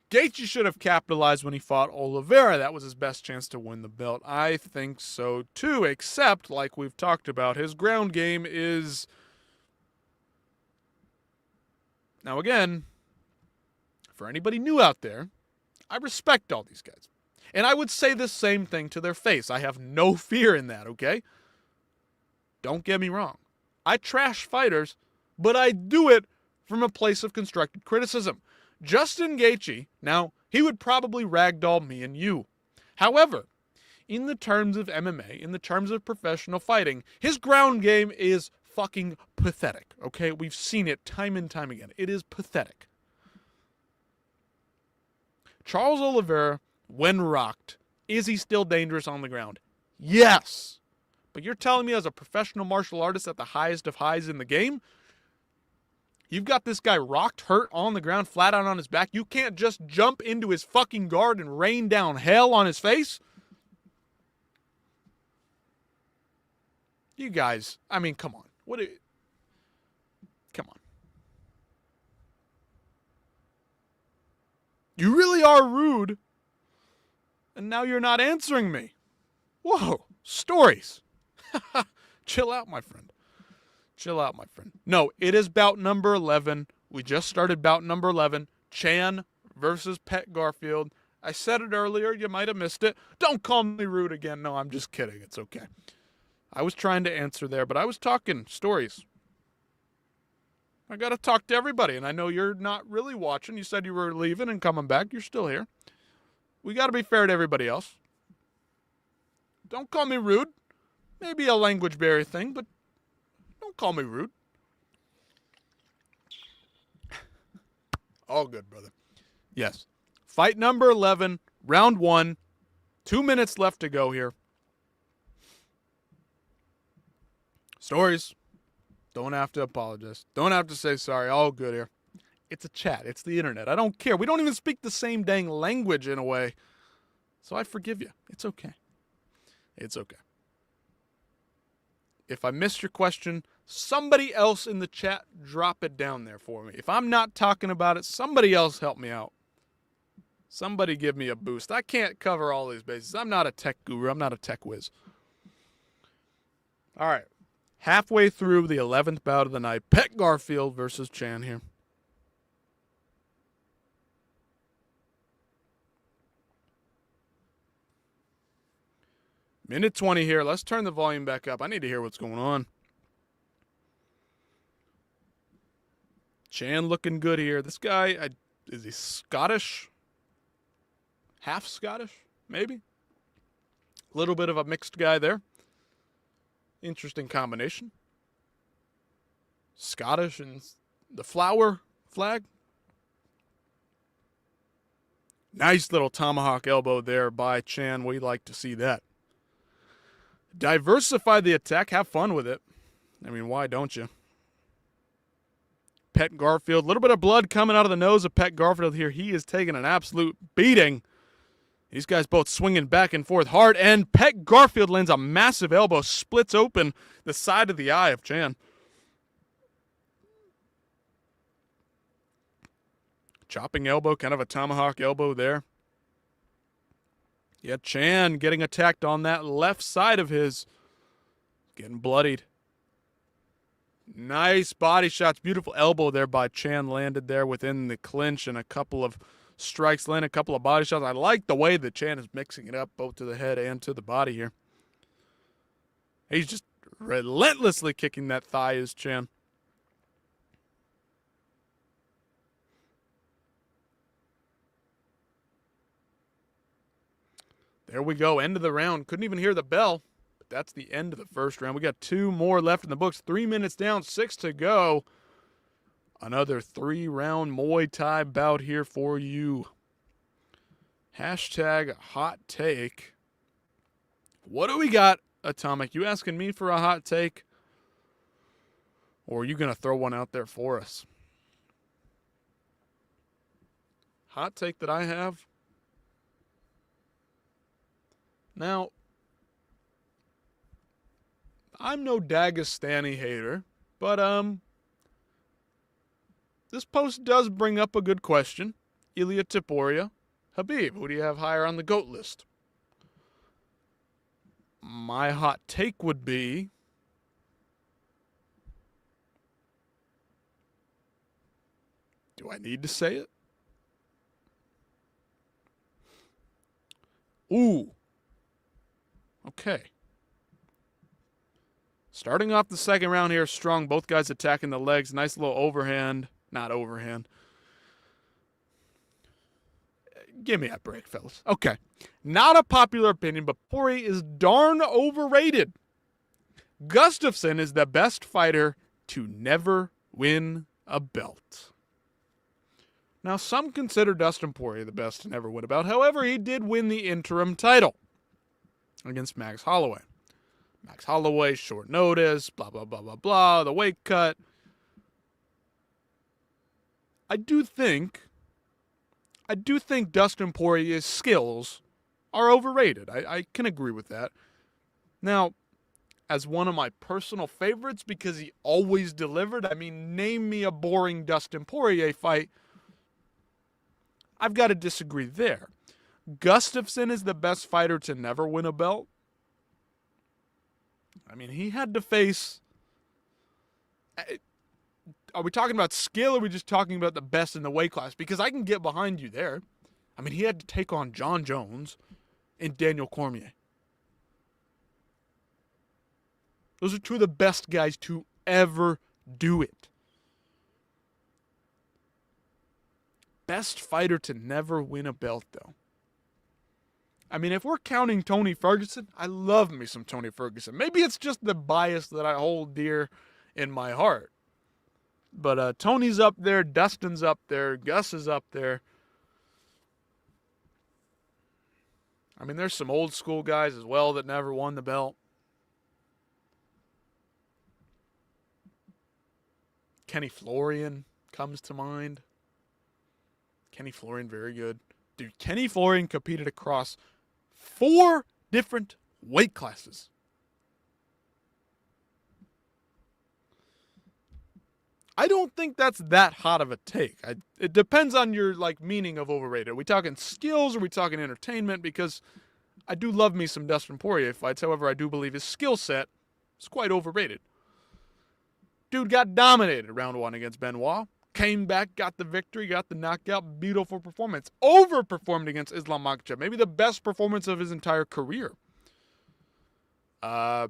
Gaethje should have capitalized when he fought Oliveira. That was his best chance to win the belt. I think so too, except, like we've talked about, his ground game is... Now again, for anybody new out there, I respect all these guys. And I would say the same thing to their face. I have no fear in that, okay? Don't get me wrong. I trash fighters, but I do it from a place of constructive criticism. Justin Gaethje, now, he would probably ragdoll me and you. However, in the terms of MMA, in the terms of professional fighting, his ground game is fucking pathetic, okay? We've seen it time and time again. It is pathetic. Charles Oliveira, when rocked, is he still dangerous on the ground? Yes. But you're telling me as a professional martial artist at the highest of highs in the game, you've got this guy rocked, hurt, on the ground, flat out on his back. You can't just jump into his fucking guard and rain down hell on his face? You guys, I mean, come on. Come on. You really are rude. And now you're not answering me. Whoa, stories. Chill out, my friend. Chill out, my friend. No, it is bout number 11. We just started bout number 11. Chan versus Pet Garfield. I said it earlier. You might have missed it. Don't call me rude again. No, I'm just kidding. It's okay. I was trying to answer there, but I was talking stories. I got to talk to everybody, and I know you're not really watching. You said you were leaving and coming back. You're still here. We got to be fair to everybody else. Don't call me rude. Maybe a language barrier thing, but don't call me rude. All good, brother. Yes. Fight number 11, round 1. 2 minutes left to go here. Stories. Don't have to apologize. Don't have to say sorry. All good here. It's a chat. It's the internet. I don't care. We don't even speak the same dang language in a way. So I forgive you. It's okay. It's okay. If I missed your question, somebody else in the chat, drop it down there for me. If I'm not talking about it, somebody else help me out. Somebody give me a boost. I can't cover all these bases. I'm not a tech guru. I'm not a tech whiz. All right. Halfway through the 11th bout of the night, Pet Garfield versus Chan here. Minute 20 here. Let's turn the volume back up. I need to hear what's going on. Chan looking good here. This guy, is he Scottish? Half Scottish, maybe? A little bit of a mixed guy there. Interesting combination. Scottish and the flower flag. Nice little tomahawk elbow there by Chan. We like to see that. Diversify the attack. Have fun with it. I mean, why don't you? Pet Garfield. A little bit of blood coming out of the nose of Pet Garfield here. He is taking an absolute beating. These guys both swinging back and forth hard, and Pet Garfield lands a massive elbow, splits open the side of the eye of Chan. Chopping elbow, kind of a tomahawk elbow there. Yeah, Chan getting attacked on that left side of his. Getting bloodied. Nice body shots. Beautiful elbow there by Chan, landed there within the clinch, and a couple of strikes, land a couple of body shots. I like the way that Chan is mixing it up both to the head and to the body here. He's just relentlessly kicking that thigh, is Chan. There we go. End of the round. Couldn't even hear the bell. But that's the end of the first round. We got 2 more left in the books. 3 minutes down, 6 to go. Another 3-round Muay Thai bout here for you. Hashtag hot take. What do we got, Atomic? You asking me for a hot take? Or are you going to throw one out there for us? Hot take that I have. Now, I'm no Dagestani hater, but this post does bring up a good question. Ilia Topuria, Habib, who do you have higher on the GOAT list? My hot take would be do I need to say it? Ooh. Okay. Starting off the second round here, strong. Both guys attacking the legs. Nice little overhand. Not overhand. Give me a break, fellas. Okay. Not a popular opinion, but Poirier is darn overrated. Gustafsson is the best fighter to never win a belt. Now, some consider Dustin Poirier the best to never win a belt. However, he did win the interim title against Max Holloway. Max Holloway, short notice, blah, blah, blah, blah, blah, the weight cut. I do think Dustin Poirier's skills are overrated. I can agree with that. Now, as one of my personal favorites, because he always delivered, I mean, name me a boring Dustin Poirier fight. I've got to disagree there. Gustafsson is the best fighter to never win a belt. I mean, he had to face... Are we talking about skill, or are we just talking about the best in the weight class? Because I can get behind you there. I mean, he had to take on John Jones and Daniel Cormier. Those are two of the best guys to ever do it. Best fighter to never win a belt, though. I mean, if we're counting Tony Ferguson, I love me some Tony Ferguson. Maybe it's just the bias that I hold dear in my heart. But Tony's up there, Dustin's up there, Gus is up there. I mean, there's some old school guys as well that never won the belt. Kenny Florian comes to mind. Kenny Florian, very good. Dude, Kenny Florian competed across 4 different weight classes. I don't think that's that hot of a take. It depends on your meaning of overrated. Are we talking skills or are we talking entertainment? Because I do love me some Dustin Poirier fights. However, I do believe his skill set is quite overrated. Dude got dominated round 1 against Benoit. Came back, got the victory, got the knockout. Beautiful performance. Overperformed against Islam Makhachev. Maybe the best performance of his entire career. IBA,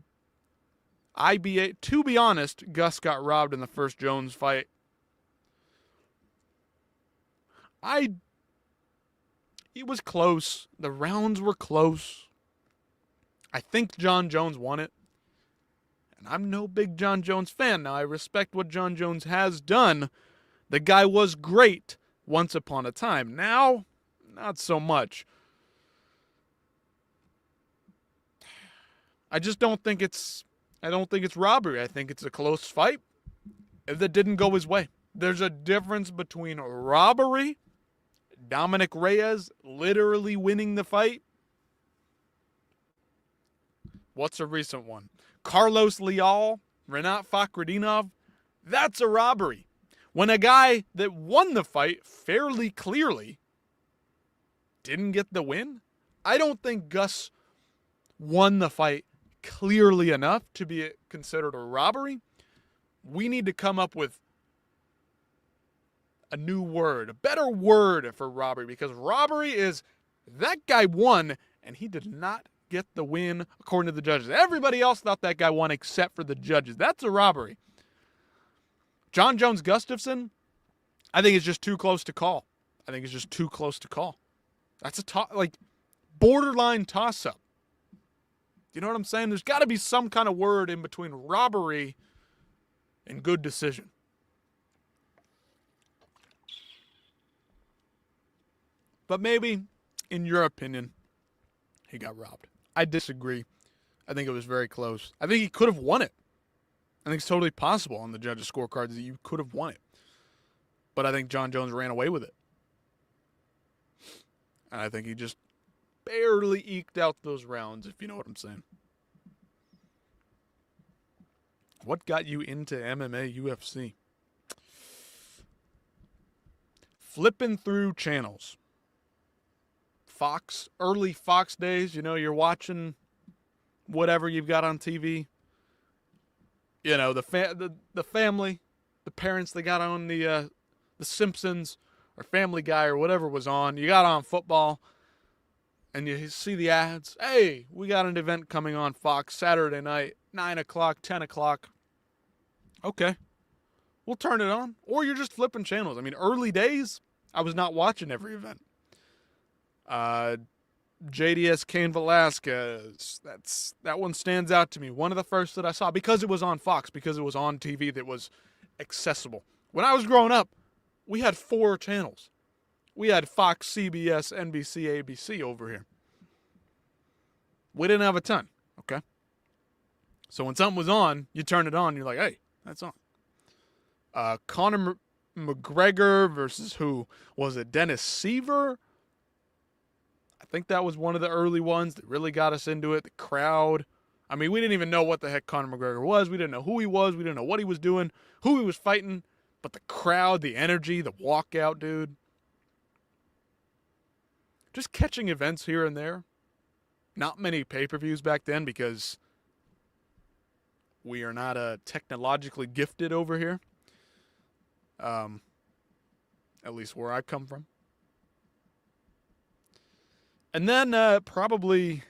to be honest, Gus got robbed in the first Jones fight. It was close. The rounds were close. I think John Jones won it. And I'm no big John Jones fan. Now, I respect what John Jones has done. The guy was great once upon a time. Now, not so much. I just don't think it's robbery. I think it's a close fight that didn't go his way. There's a difference between robbery, Dominic Reyes literally winning the fight. What's a recent one? Carlos Leal, Renat Fakhretdinov. That's a robbery. When a guy that won the fight fairly clearly didn't get the win, I don't think Gus won the fight clearly enough to be considered a robbery. We need to come up with a new word, a better word for robbery, because robbery is that guy won and he did not get the win according to the judges. Everybody else thought that guy won except for the judges. That's a robbery. John Jones Gustafsson, I think it's just too close to call. That's a borderline toss-up. You know what I'm saying? There's got to be some kind of word in between robbery and good decision. But maybe, in your opinion, he got robbed. I disagree. I think it was very close. I think he could have won it. I think it's totally possible on the judges' scorecards that you could have won it. But I think Jon Jones ran away with it. And I think he just barely eked out those rounds, if you know what I'm saying. What got you into MMA, UFC? Flipping through channels. Fox, early Fox days, you know, you're watching whatever you've got on TV. You know, the family, the parents, they got on the Simpsons or Family Guy or whatever was on. You got on football and you see the ads. Hey, we got an event coming on Fox Saturday night, 9 o'clock, 10 o'clock. Okay, we'll turn it on. Or you're just flipping channels. I mean, early days, I was not watching every event. JDS Cain Velasquez, that one stands out to me. One of the first that I saw because it was on Fox, because it was on TV that was accessible. When I was growing up, we had 4 channels. We had Fox, CBS, NBC, ABC over here. We didn't have a ton, okay? So when something was on, you turn it on, you're like, hey, that's on. Conor McGregor versus who? Was it Dennis Seaver? I think that was one of the early ones that really got us into it. The crowd. I mean, we didn't even know what the heck Conor McGregor was. We didn't know who he was. We didn't know what he was doing, who he was fighting. But the crowd, the energy, the walkout, dude. Just catching events here and there. Not many pay-per-views back then because we are not technologically gifted over here. At least where I come from. And then probably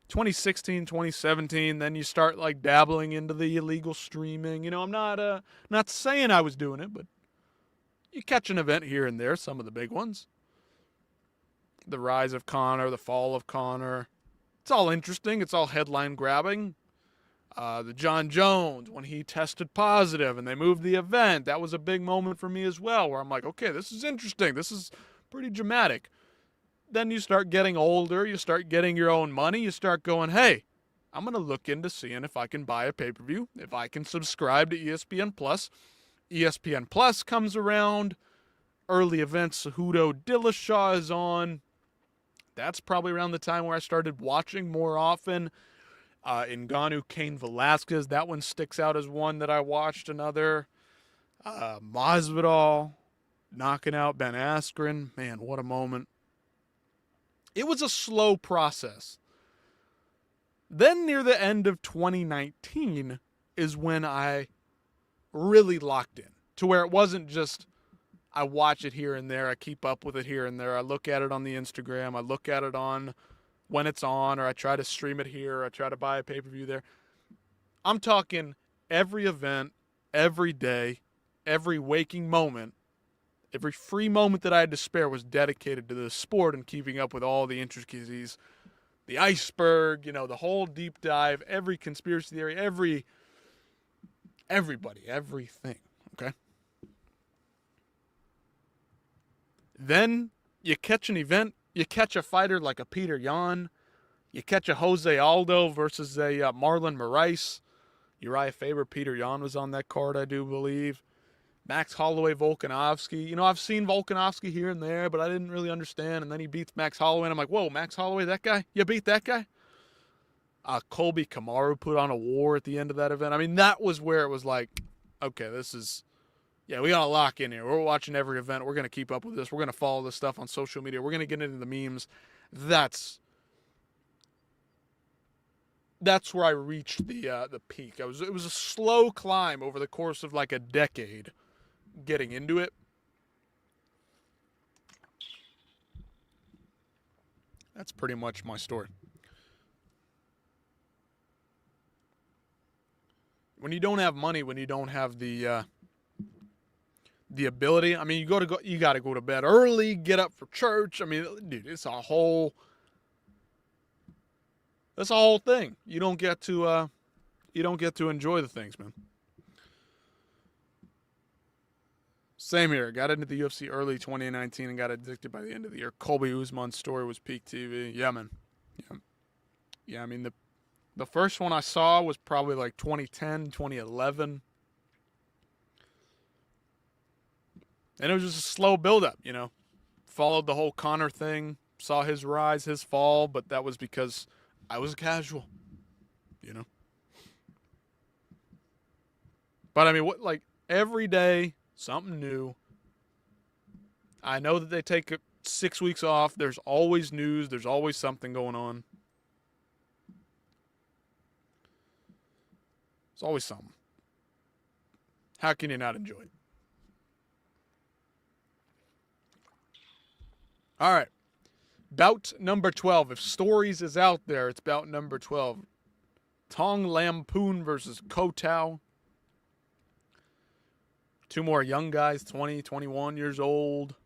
2016, 2017, then you start like dabbling into the illegal streaming. You know, I'm not saying I was doing it, but you catch an event here and there, some of the big ones. The rise of Conor, the fall of Conor. It's all interesting. It's all headline grabbing. The Jon Jones, when he tested positive and they moved the event, that was a big moment for me as well, where I'm like, okay, this is interesting. This is pretty dramatic. Then you start getting older, you start getting your own money, you start going, hey, I'm going to look into seeing if I can buy a pay-per-view, if I can subscribe to ESPN Plus. ESPN Plus comes around, early events, Cejudo Dillashaw is on. That's probably around the time where I started watching more often. Ngannou Cain Velasquez, that one sticks out as one that I watched. Another. Masvidal knocking out Ben Askren. Man, what a moment. It was a slow process. Then near the end of 2019 is when I really locked in. To where it wasn't just I watch it here and there, I keep up with it here and there, I look at it on the Instagram, I look at it on when it's on, or I try to stream it here, or I try to buy a pay-per-view there. I'm talking every event, every day, every waking moment. Every free moment that I had to spare was dedicated to the sport and keeping up with all the intricacies, the iceberg, you know, the whole deep dive, every conspiracy theory, everybody, everything, okay? Then you catch an event, you catch a fighter like a Peter Yan, you catch a Jose Aldo versus a Marlon Moraes. Uriah Faber, Peter Yan was on that card, I do believe. Max Holloway, Volkanovski. You know, I've seen Volkanovski here and there, but I didn't really understand. And then he beats Max Holloway, and I'm like, whoa, Max Holloway, that guy? You beat that guy? Colby Kamaru put on a war at the end of that event. I mean, that was where it was like, okay, this is, yeah, we got to lock in here. We're watching every event. We're going to keep up with this. We're going to follow this stuff on social media. We're going to get into the memes. That's where I reached the peak. It was a slow climb over the course of like a decade. Getting into it. That's pretty much my story. When you don't have money, when you don't have the the ability. I mean, you got to go to bed early, get up for church. I mean, dude, that's a whole thing. You don't get to enjoy the things, man. Same here. Got into the UFC early 2019 and got addicted by the end of the year. Colby Usman's story was peak TV. Yeah, man. Yeah. I mean, the first one I saw was probably like 2010, 2011. And it was just a slow buildup, you know. Followed the whole Conor thing, saw his rise, his fall, but that was because I was casual, you know. But I mean, what, like, every day, something new. I know that they take 6 weeks off. There's always news. There's always something going on. There's always something. How can you not enjoy it? All right. Bout number 12. If Stories is out there, it's bout number 12. Tong Lampoon versus Kotao. Two more young guys, 20, 21 years old.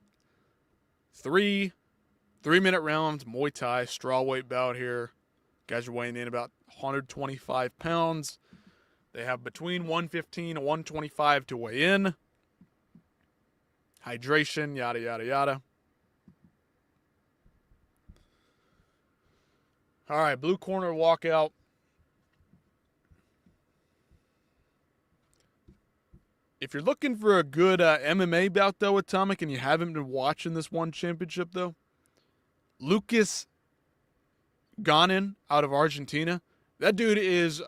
3-minute rounds, Muay Thai, strawweight bout here. Guys are weighing in about 125 pounds. They have between 115 and 125 to weigh in. Hydration, yada, yada, yada. All right, blue corner walkout. If you're looking for a good MMA bout, though, Atomic, and you haven't been watching this one championship, though, Lucas Ganin out of Argentina, that dude is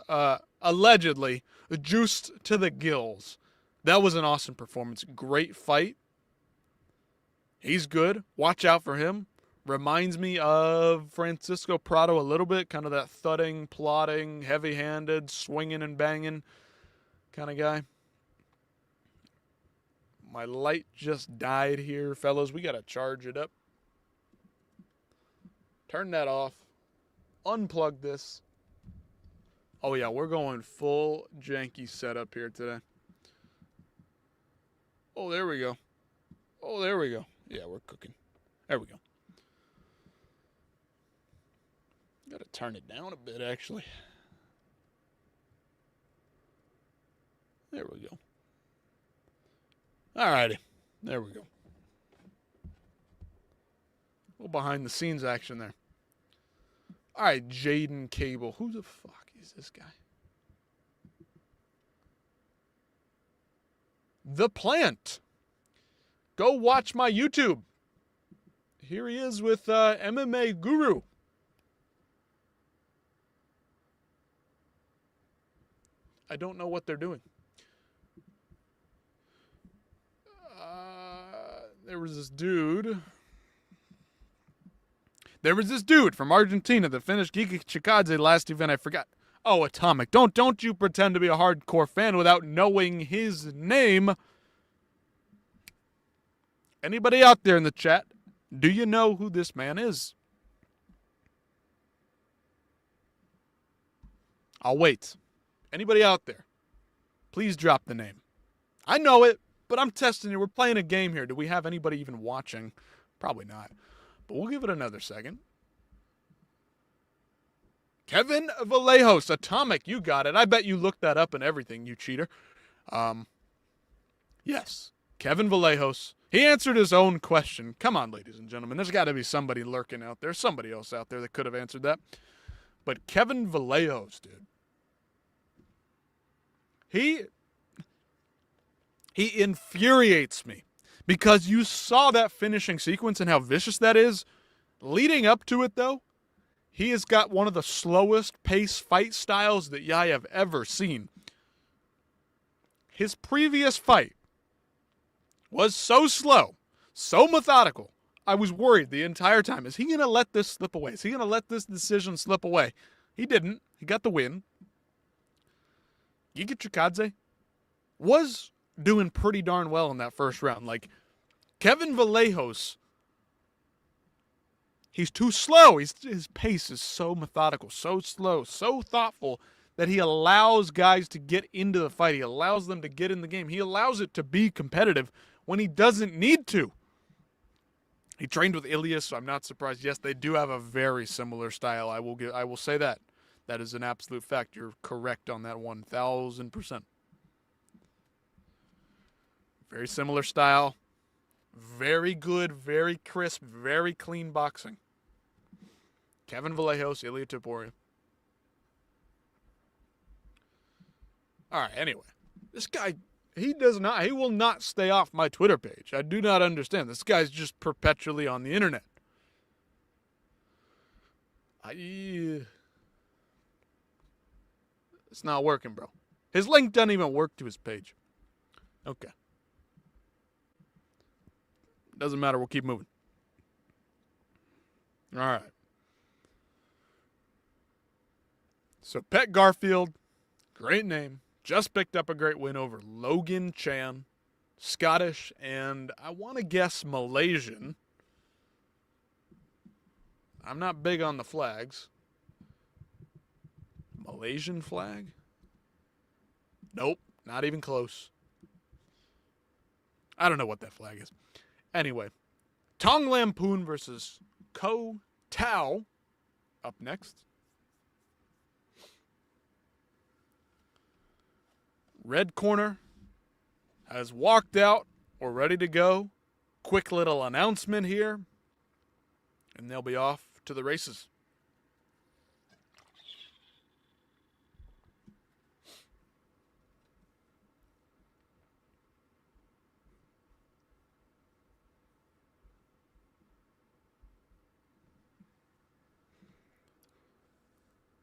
allegedly juiced to the gills. That was an awesome performance. Great fight. He's good. Watch out for him. Reminds me of Francisco Prado a little bit, kind of that thudding, plodding, heavy-handed, swinging and banging kind of guy. My light just died here, fellas. We got to charge it up. Turn that off. Unplug this. Oh, yeah, we're going full janky setup here today. Oh, there we go. Oh, there we go. Yeah, we're cooking. There we go. Got to turn it down a bit, actually. There we go. Alrighty. There we go. A little behind the scenes action there. Alright, Jaden Cable. Who the fuck is this guy? The Plant. Go watch my YouTube. Here he is with MMA Guru. I don't know what they're doing. There was this dude from Argentina that finished Giga Chikadze last event. I forgot. Oh, Atomic. Don't you pretend to be a hardcore fan without knowing his name. Anybody out there in the chat, do you know who this man is? I'll wait. Anybody out there, please drop the name. I know it, but I'm testing you. We're playing a game here. Do we have anybody even watching? Probably not. But we'll give it another second. Kevin Vallejos, Atomic, you got it. I bet you looked that up and everything, you cheater. Yes, Kevin Vallejos. He answered his own question. Come on, ladies and gentlemen. There's got to be somebody lurking out there. Somebody else out there that could have answered that. But Kevin Vallejos, dude. He infuriates me because you saw that finishing sequence and how vicious that is. Leading up to it, though, he has got one of the slowest pace fight styles that I have ever seen. His previous fight was so slow, so methodical. I was worried the entire time. Is he going to let this slip away? Is he going to let this decision slip away? He didn't. He got the win. Giga Chikadze was doing pretty darn well in that first round. Like, Kevin Vallejos, he's too slow. His pace is so methodical, so slow, so thoughtful that he allows guys to get into the fight. He allows them to get in the game. He allows it to be competitive when he doesn't need to. He trained with Ilias, so I'm not surprised. Yes, they do have a very similar style. I will say that. That is an absolute fact. You're correct on that 1,000%. Very similar style. Very good, very crisp, very clean boxing. Kevin Vallejos, Ilia Topuria. All right, anyway. This guy, he will not stay off my Twitter page. I do not understand. This guy's just perpetually on the internet. It's not working, bro. His link doesn't even work to his page. Okay. Doesn't matter. We'll keep moving. All right. So, Pet Garfield, great name. Just picked up a great win over Logan Chan, Scottish, and I want to guess Malaysian. I'm not big on the flags. Malaysian flag? Nope, not even close. I don't know what that flag is. Anyway, Tong Lampoon versus Ko Tao up next. Red corner has walked out. We're ready to go. Quick little announcement here. And they'll be off to the races.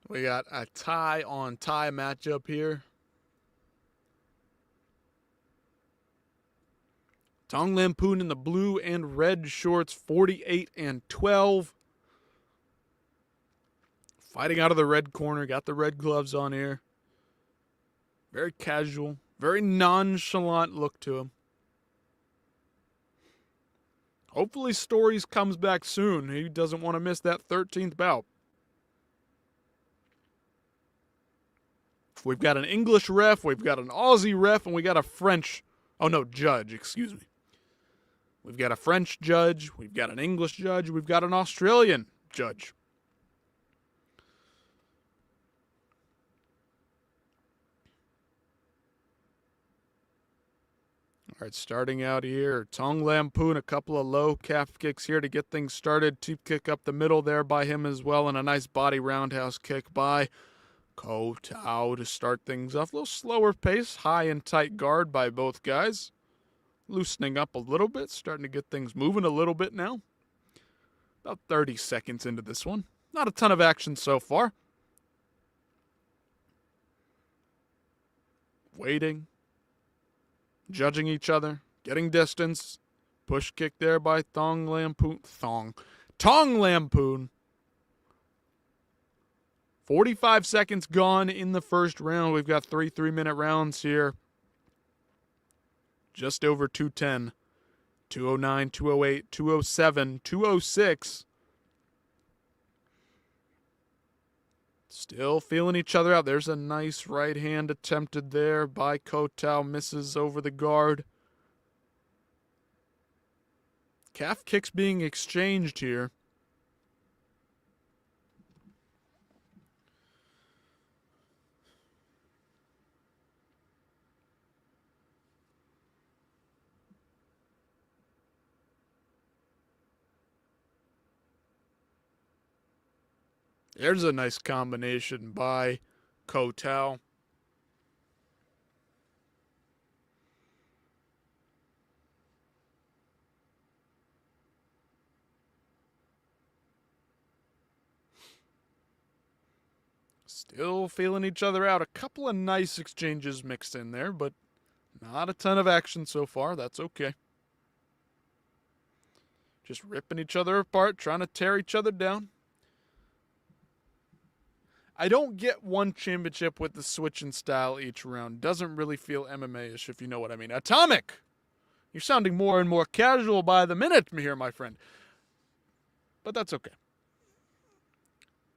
We got a tie-on-tie matchup here. Tong Lampoon in the blue and red shorts, 48-12. Fighting out of the red corner, got the red gloves on here. Very casual, very nonchalant look to him. Hopefully Stories comes back soon. He doesn't want to miss that 13th bout. We've got an English ref, we've got an Aussie ref, and we got a French, judge, excuse me. We've got a French judge, we've got an English judge, we've got an Australian judge. All right, starting out here, Tong Lampoon, a couple of low calf kicks here to get things started. Teep kick up the middle there by him as well, and a nice body roundhouse kick by Ko Tao to start things off. A little slower pace, high and tight guard by both guys. Loosening up a little bit, starting to get things moving a little bit now. About 30 seconds into this one. Not a ton of action so far. Waiting. Judging each other. Getting distance. Push kick there by Tong Lampoon. Tong Lampoon. 45 seconds gone in the first round. We've got 3 3-minute rounds here. Just over 210. 209, 208, 207, 206. Still feeling each other out. There's a nice right hand attempted there by Ko Tao. Misses over the guard. Calf kicks being exchanged here. There's a nice combination by Ko Tao. Still feeling each other out. A couple of nice exchanges mixed in there, but not a ton of action so far. That's okay. Just ripping each other apart, trying to tear each other down. I don't get one championship with the switch in style each round. Doesn't really feel MMA-ish, if you know what I mean. Atomic! You're sounding more and more casual by the minute here, my friend. But that's okay.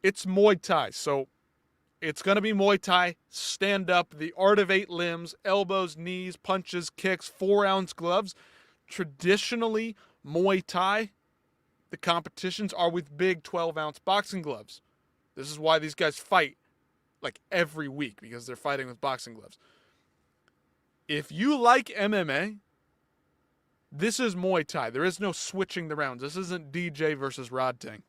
It's Muay Thai, so it's going to be Muay Thai, stand up, the art of 8 limbs, elbows, knees, punches, kicks, 4-ounce gloves. Traditionally, Muay Thai, the competitions are with big 12-ounce boxing gloves. This is why these guys fight like every week, because they're fighting with boxing gloves. If you like MMA, this is Muay Thai. There is no switching the rounds. This isn't DJ versus Rod Tang.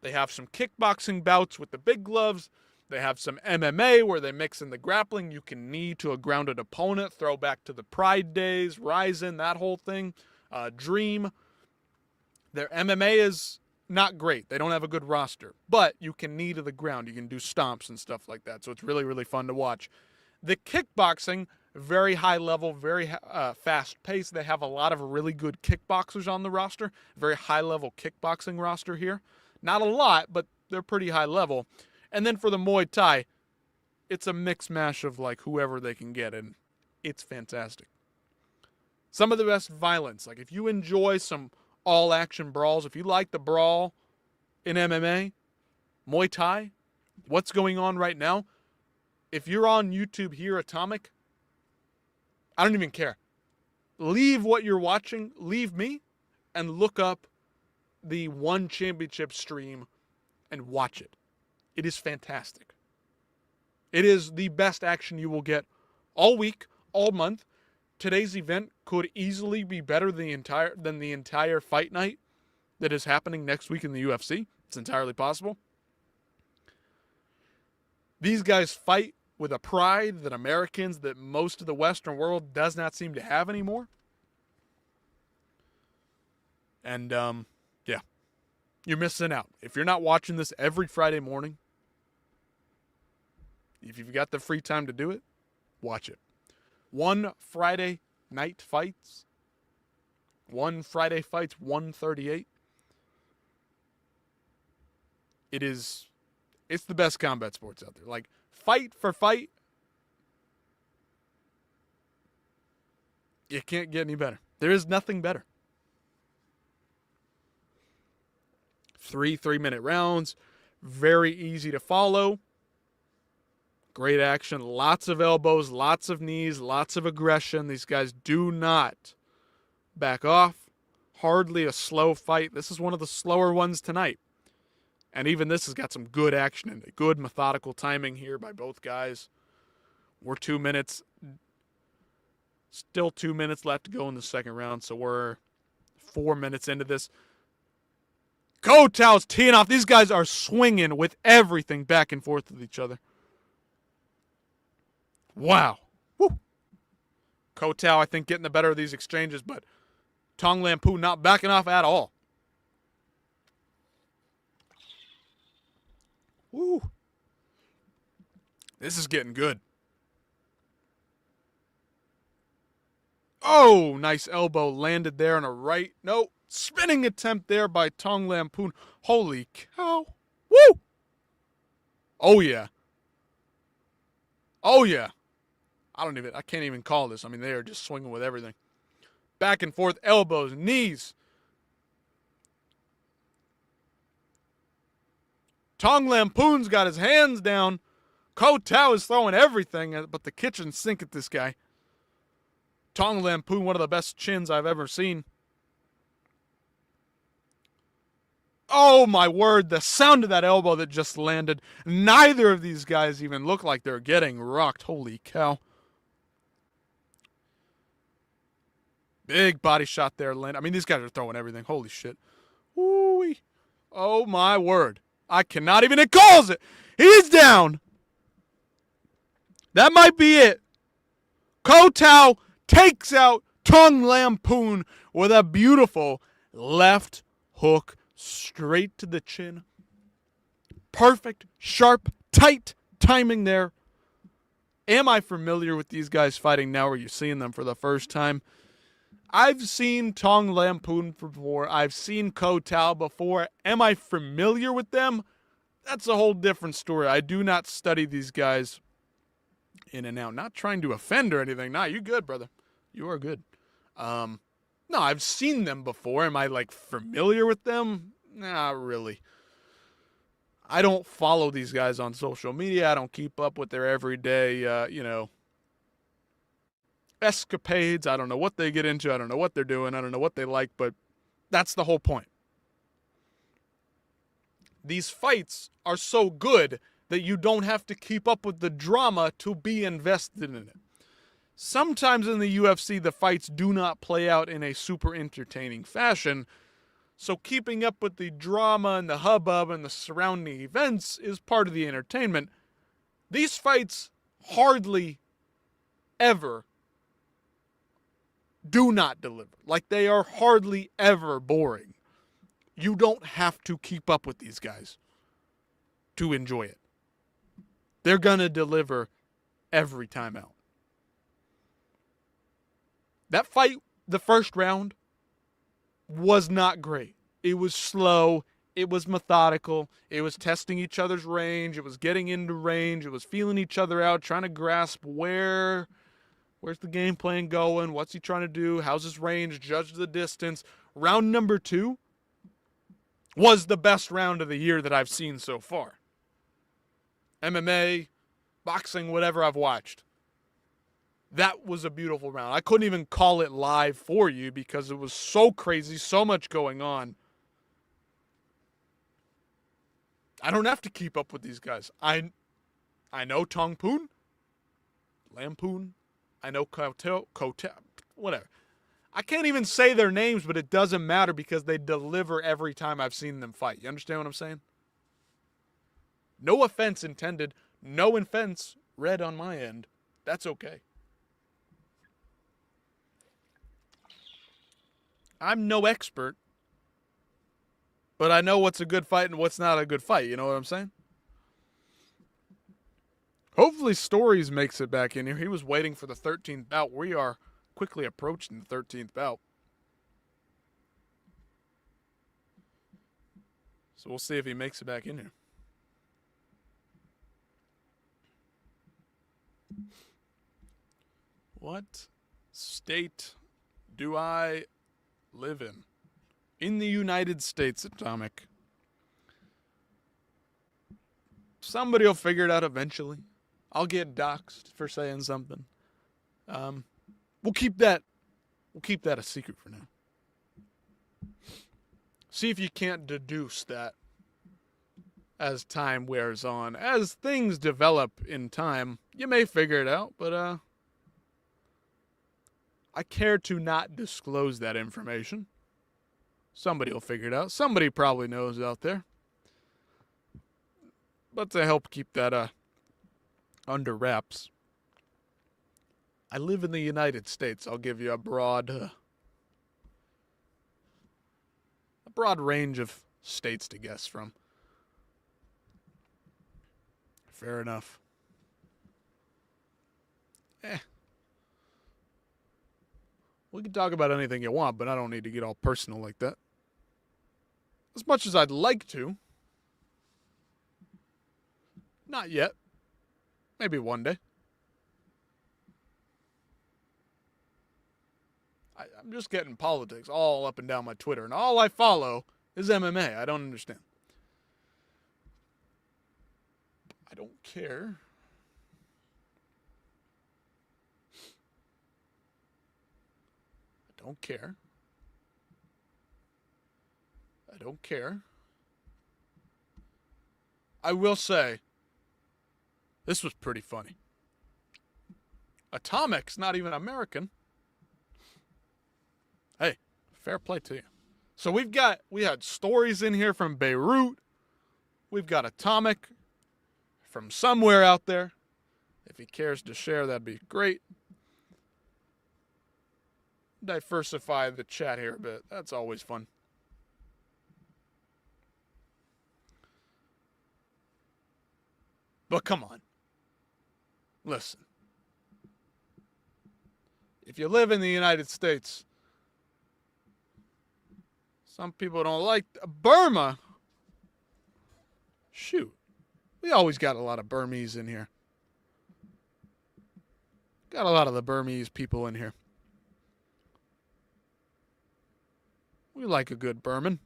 They have some kickboxing bouts with the big gloves. They have some MMA where they mix in the grappling. You can knee to a grounded opponent, throw back to the Pride days, Ryzen, that whole thing, Dream. Their MMA is not great. They don't have a good roster, but you can knee to the ground. You can do stomps and stuff like that, so it's really, really fun to watch. The kickboxing, very high level, very fast paced. They have a lot of really good kickboxers on the roster. Very high level kickboxing roster here. Not a lot, but they're pretty high level. And then for the Muay Thai, it's a mix mash of like whoever they can get, and it's fantastic. Some of the best violence. Like if you enjoy some all action brawls, if you like the brawl in MMA, Muay Thai, what's going on right now? If you're on YouTube here, Atomic, I don't even care. Leave what you're watching, leave me, and look up the One Championship stream and watch it. It is fantastic. It is the best action you will get all week, all month. Today's event could easily be better than the entire fight night that is happening next week in the UFC. It's entirely possible. These guys fight with a pride that Americans, that most of the Western world does not seem to have anymore. And, yeah, you're missing out. If you're not watching this every Friday morning, if you've got the free time to do it, watch it. One Friday night fights. One Friday fights 138. It's the best combat sports out there. Like, fight for fight, you can't get any better. There is nothing better. 3-minute rounds, very easy to follow. Great action, lots of elbows, lots of knees, lots of aggression. These guys do not back off. Hardly a slow fight. This is one of the slower ones tonight. And even this has got some good action in it. Good methodical timing here by both guys. We're 2 minutes. Still 2 minutes left to go in the second round, so we're 4 minutes into this. Kotao's teeing off. These guys are swinging with everything back and forth with each other. Wow. Woo. Kotao, I think, getting the better of these exchanges, but Tong Lampu not backing off at all. Woo. This is getting good. Oh, nice elbow landed there on a right. No, spinning attempt there by Tong Lampoon. Holy cow. Woo! Oh, yeah. Oh, yeah. I can't even call this. I mean, they are just swinging with everything. Back and forth, elbows, knees. Tong Lampoon's got his hands down. Kotao is throwing everything, but the kitchen sink at this guy. Tong Lampoon, one of the best chins I've ever seen. Oh, my word, the sound of that elbow that just landed. Neither of these guys even look like they're getting rocked. Holy cow. Big body shot there, Lynn. I mean, these guys are throwing everything. Holy shit. Woo-wee. Oh, my word. I cannot even... It calls it. He's down. That might be it. Kotao takes out Tong Lampoon with a beautiful left hook straight to the chin. Perfect, sharp, tight timing there. Am I familiar with these guys fighting now, or are you seeing them for the first time? I've seen Tong Lampoon before. I've seen Kotao before. Am I familiar with them? That's a whole different story. I do not study these guys in and out. Not trying to offend or anything. Nah, you good, brother. You are good. No, I've seen them before. Am I, like, familiar with them? Not really. I don't follow these guys on social media. I don't keep up with their everyday, escapades. I don't know what they get into. I don't know what they're doing. I don't know what they like, but that's the whole point. These fights are so good that you don't have to keep up with the drama to be invested in it. Sometimes in the UFC, the fights do not play out in a super entertaining fashion, so keeping up with the drama and the hubbub and the surrounding events is part of the entertainment. These fights hardly ever do not deliver. Like, they are hardly ever boring. You don't have to keep up with these guys to enjoy it. They're going to deliver every time out. That fight, the first round, was not great. It was slow. It was methodical. It was testing each other's range. It was getting into range. It was feeling each other out, trying to grasp where's the game plan going? What's he trying to do? How's his range? Judge the distance. Round number 2 was the best round of the year that I've seen so far. MMA, boxing, whatever I've watched. That was a beautiful round. I couldn't even call it live for you because it was so crazy, so much going on. I don't have to keep up with these guys. I know Tongpoon, Lampoon, I know Kotel, whatever. I can't even say their names, but it doesn't matter because they deliver every time I've seen them fight. You understand what I'm saying? No offense intended. No offense read on my end. That's okay. I'm no expert, but I know what's a good fight and what's not a good fight. You know what I'm saying? Hopefully Stories makes it back in here. He was waiting for the 13th bout. We are quickly approaching the 13th bout. So we'll see if he makes it back in here. What state do I live in? In the United States, Atomic. Somebody will figure it out eventually. I'll get doxxed for saying something. We'll keep that a secret for now. See if you can't deduce that as time wears on. As things develop in time, you may figure it out, but I care to not disclose that information. Somebody will figure it out. Somebody probably knows out there. But to help keep that under wraps, I live in the United States. I'll give you a broad range of states to guess from. Fair enough. We can talk about anything you want, but I don't need to get all personal like that. As much as I'd like to. Not yet. Maybe one day. I'm just getting politics all up and down my Twitter, and all I follow is MMA. I don't understand. I don't care. I don't care. I don't care. I will say, this was pretty funny. Atomic's not even American. Hey, fair play to you. So we had Stories in here from Beirut. We've got Atomic from somewhere out there. If he cares to share, that'd be great. Diversify the chat here a bit. That's always fun. But come on. Listen. If you live in the United States, some people don't like Burma. Shoot. We always got a lot of Burmese in here. Got a lot of the Burmese people in here. We like a good Burman.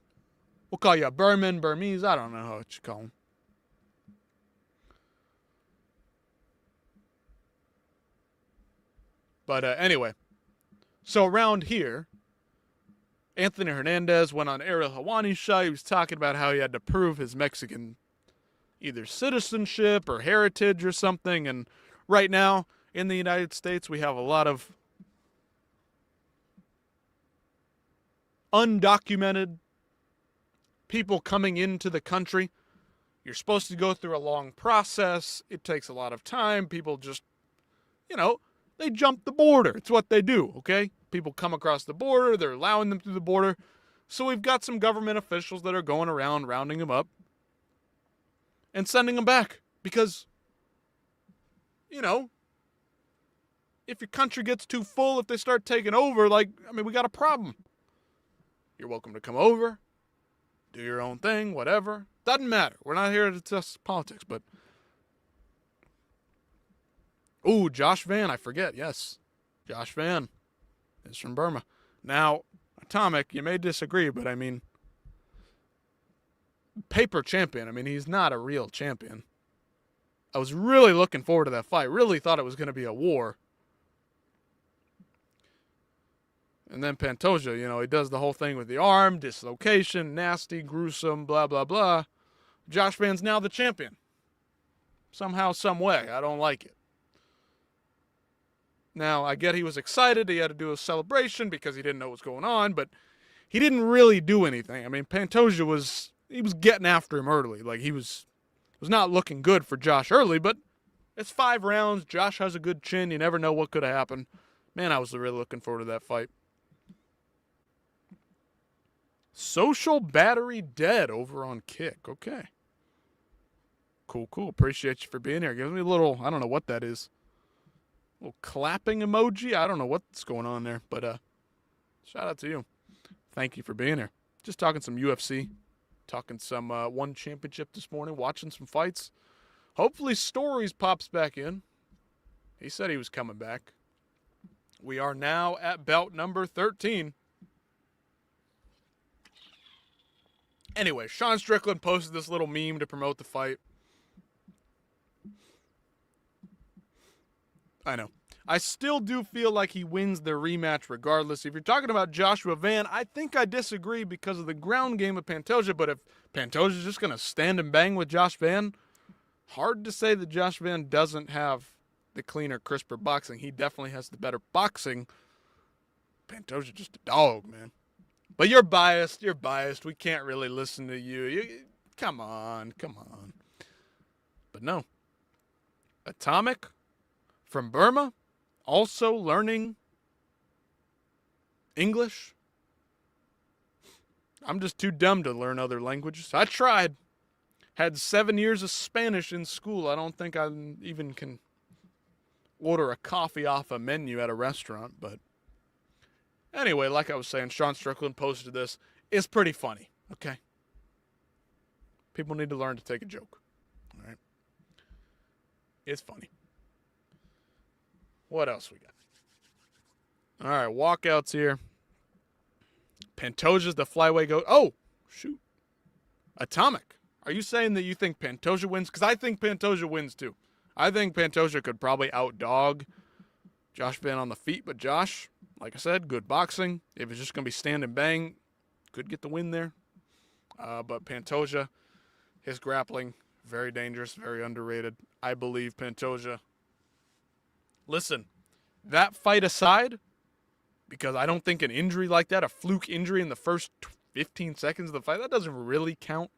We'll call you a Burman, Burmese. I don't know what you call them. But anyway, so around here, Anthony Hernandez went on Ariel Helwani's show. He was talking about how he had to prove his Mexican either citizenship or heritage or something. And right now in the United States, we have a lot of undocumented people coming into the country. You're supposed to go through a long process. It takes a lot of time. People just, they jump the border. It's what they do, okay? People come across the border. They're allowing them through the border. So we've got some government officials that are going around rounding them up and sending them back because, if your country gets too full, if they start taking over, we got a problem. You're welcome to come over, do your own thing, whatever. Doesn't matter. We're not here to discuss politics, but... Ooh, Josh Van, I forget, yes. Josh Van is from Burma. Now, Atomic, you may disagree, but paper champion. He's not a real champion. I was really looking forward to that fight. Really thought it was going to be a war. And then Pantoja, he does the whole thing with the arm, dislocation, nasty, gruesome, blah, blah, blah. Josh Van's now the champion. Somehow, some way. I don't like it. Now, I get he was excited. He had to do a celebration because he didn't know what was going on, but he didn't really do anything. Pantoja was getting after him early. He was not looking good for Josh early, but it's 5 rounds. Josh has a good chin. You never know what could have happened. Man, I was really looking forward to that fight. Social Battery Dead over on Kick. Okay. Cool. Appreciate you for being here. Give me a little, I don't know what that is. A little clapping emoji. I don't know what's going on there, but shout out to you. Thank you for being here. Just talking some UFC. Talking some one championship this morning. Watching some fights. Hopefully Stories pops back in. He said he was coming back. We are now at bout number 13. Anyway, Sean Strickland posted this little meme to promote the fight. I know. I still do feel like he wins the rematch regardless. If you're talking about Joshua Van, I think I disagree because of the ground game of Pantoja, but if Pantoja's just going to stand and bang with Josh Van, hard to say that Josh Van doesn't have the cleaner, crisper boxing. He definitely has the better boxing. Pantoja's just a dog, man. But you're biased. We can't really listen to you. Come on. But no. Atomic from Burma, also learning English. I'm just too dumb to learn other languages. I tried. Had 7 years of Spanish in school. I don't think I even can order a coffee off a menu at a restaurant, but anyway, like I was saying, Sean Strickland posted this. It's pretty funny, okay? People need to learn to take a joke, all right? It's funny. What else we got? All right, walkouts here. Pantoja's the flyweight goat. Oh, shoot. Atomic. Are you saying that you think Pantoja wins? Because I think Pantoja wins too. I think Pantoja could probably outdog Josh Van on the feet, but Josh, like I said, good boxing. If it's just going to be stand and bang, could get the win there. But Pantoja, his grappling, very dangerous, very underrated. I believe Pantoja. Listen, that fight aside, because I don't think an injury like that, a fluke injury in the first 15 seconds of the fight, that doesn't really count.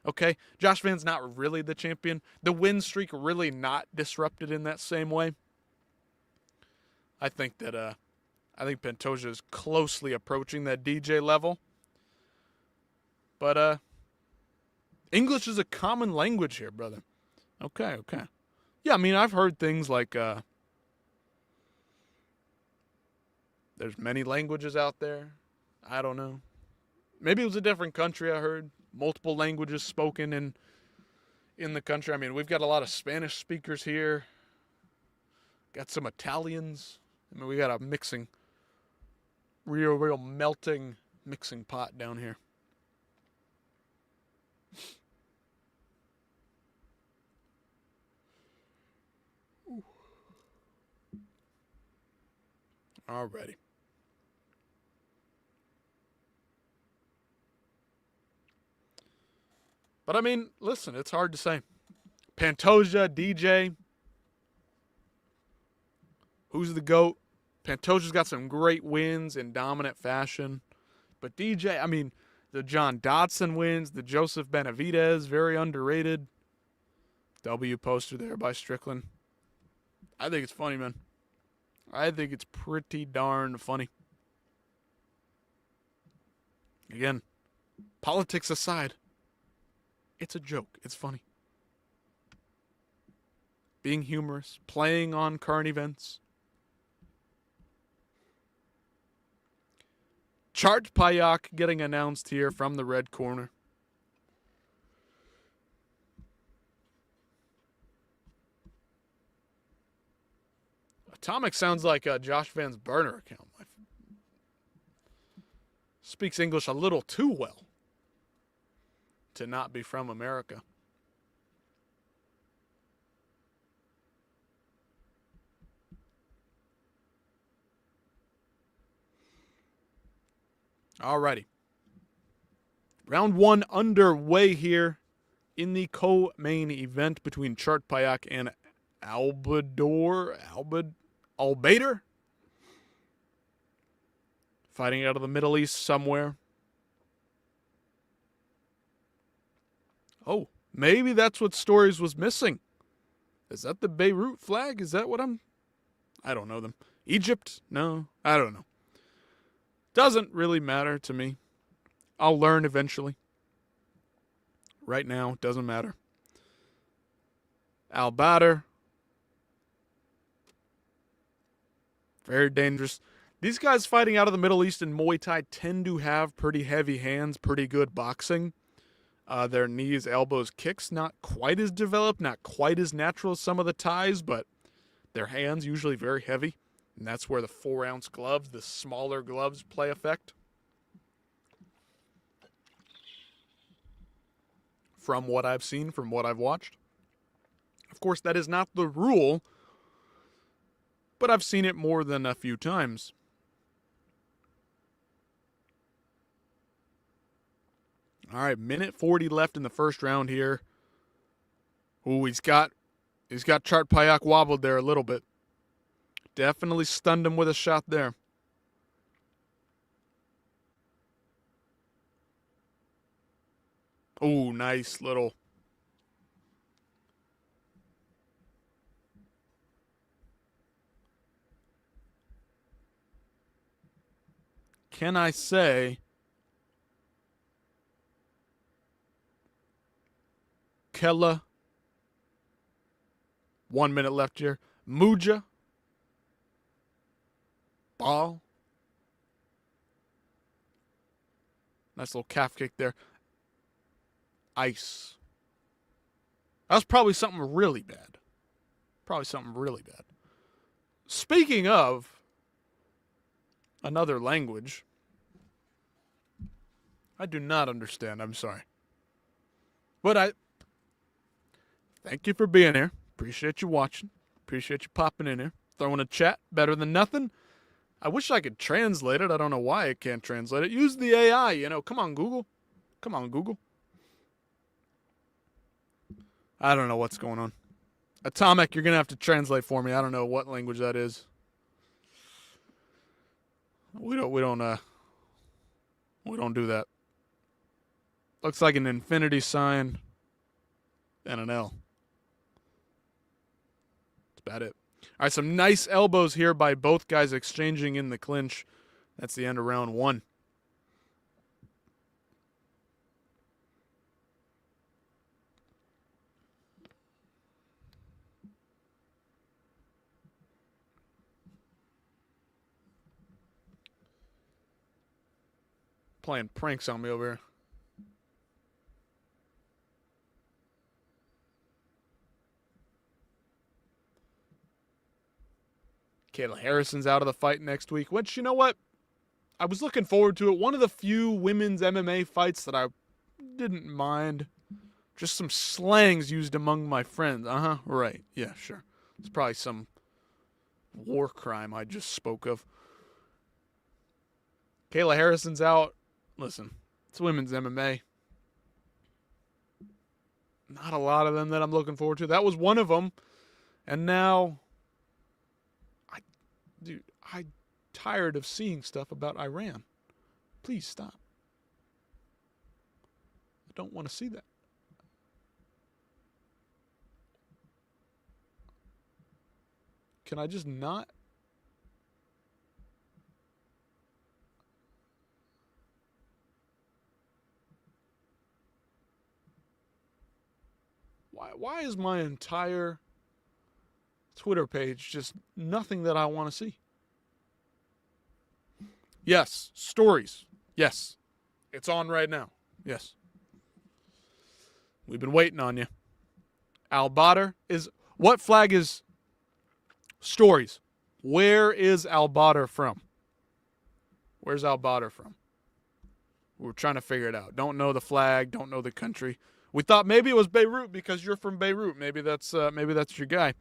Okay, Josh Van's not really the champion. The win streak really not disrupted in that same way. I think Pantoja is closely approaching that DJ level. But English is a common language here, brother. Okay. Yeah, I've heard things like there's many languages out there. I don't know. Maybe it was a different country, I heard. Multiple languages spoken in the country. We've got a lot of Spanish speakers here. Got some Italians. We got a mixing, real melting mixing pot down here. Alrighty. But I mean, listen, it's hard to say. Pantoja, DJ. Who's the GOAT? Pantoja's got some great wins in dominant fashion. But DJ, I mean, the John Dodson wins, the Joseph Benavidez, very underrated. W poster there by Strickland. I think it's funny, man. I think it's pretty darn funny. Again, politics aside, it's a joke. It's funny. Being humorous, playing on current events. Chart Payak getting announced here from the red corner. Atomic sounds like a Josh Van's burner account. Speaks English a little too well to not be from America. Alrighty. Round 1 underway here in the co-main event between Chart Payak and Albader. Fighting out of the Middle East somewhere. Oh, maybe that's what Stories was missing. Is that the Beirut flag? Is that what I don't know them. Egypt? No, I don't know. Doesn't really matter to me. I'll learn eventually. Right now, doesn't matter. Al-Badr. Very dangerous. These guys fighting out of the Middle East in Muay Thai tend to have pretty heavy hands, pretty good boxing. Their knees, elbows, kicks, not quite as developed, not quite as natural as some of the Thais, but their hands usually very heavy. And that's where the 4-ounce gloves, the smaller gloves, play effect. From what I've seen, from what I've watched. Of course, that is not the rule, but I've seen it more than a few times. All right, minute 40 left in the first round here. Ooh, he's got Chart Payak wobbled there a little bit. Definitely stunned him with a shot there. Ooh, nice little. Can I say Kella? 1 minute left here. Muja. Ball. Nice little calf kick there. Ice. That was probably something really bad. Speaking of another language, I do not understand. I'm sorry. But I thank you for being here. Appreciate you watching. Appreciate you popping in here. Throwing a chat. Better than nothing. I wish I could translate it. I don't know why I can't translate it. Use the AI, Come on, Google. I don't know what's going on. Atomic, you're going to have to translate for me. I don't know what language that is. We don't do that. Looks like an infinity sign and an L. That's about it. All right, some nice elbows here by both guys exchanging in the clinch. That's the end of round 1. Playing pranks on me over here. Kayla Harrison's out of the fight next week, which, you know what? I was looking forward to it. One of the few women's MMA fights that I didn't mind. Just some slangs used among my friends. Right. Yeah, sure. It's probably some war crime I just spoke of. Kayla Harrison's out. Listen, it's women's MMA. Not a lot of them that I'm looking forward to. That was one of them. And now, I'm tired of seeing stuff about Iran. Please stop. I don't want to see that. Can I just not? Why is my entire Twitter page just nothing that I want to see? Yes, stories. Yes. It's on right now. Yes. We've been waiting on you. Al Badr is... What flag is... Stories. Where is Al Badr from? Where's Al Badr from? We're trying to figure it out. Don't know the flag. Don't know the country. We thought maybe it was Beirut because you're from Beirut. Maybe that's your guy.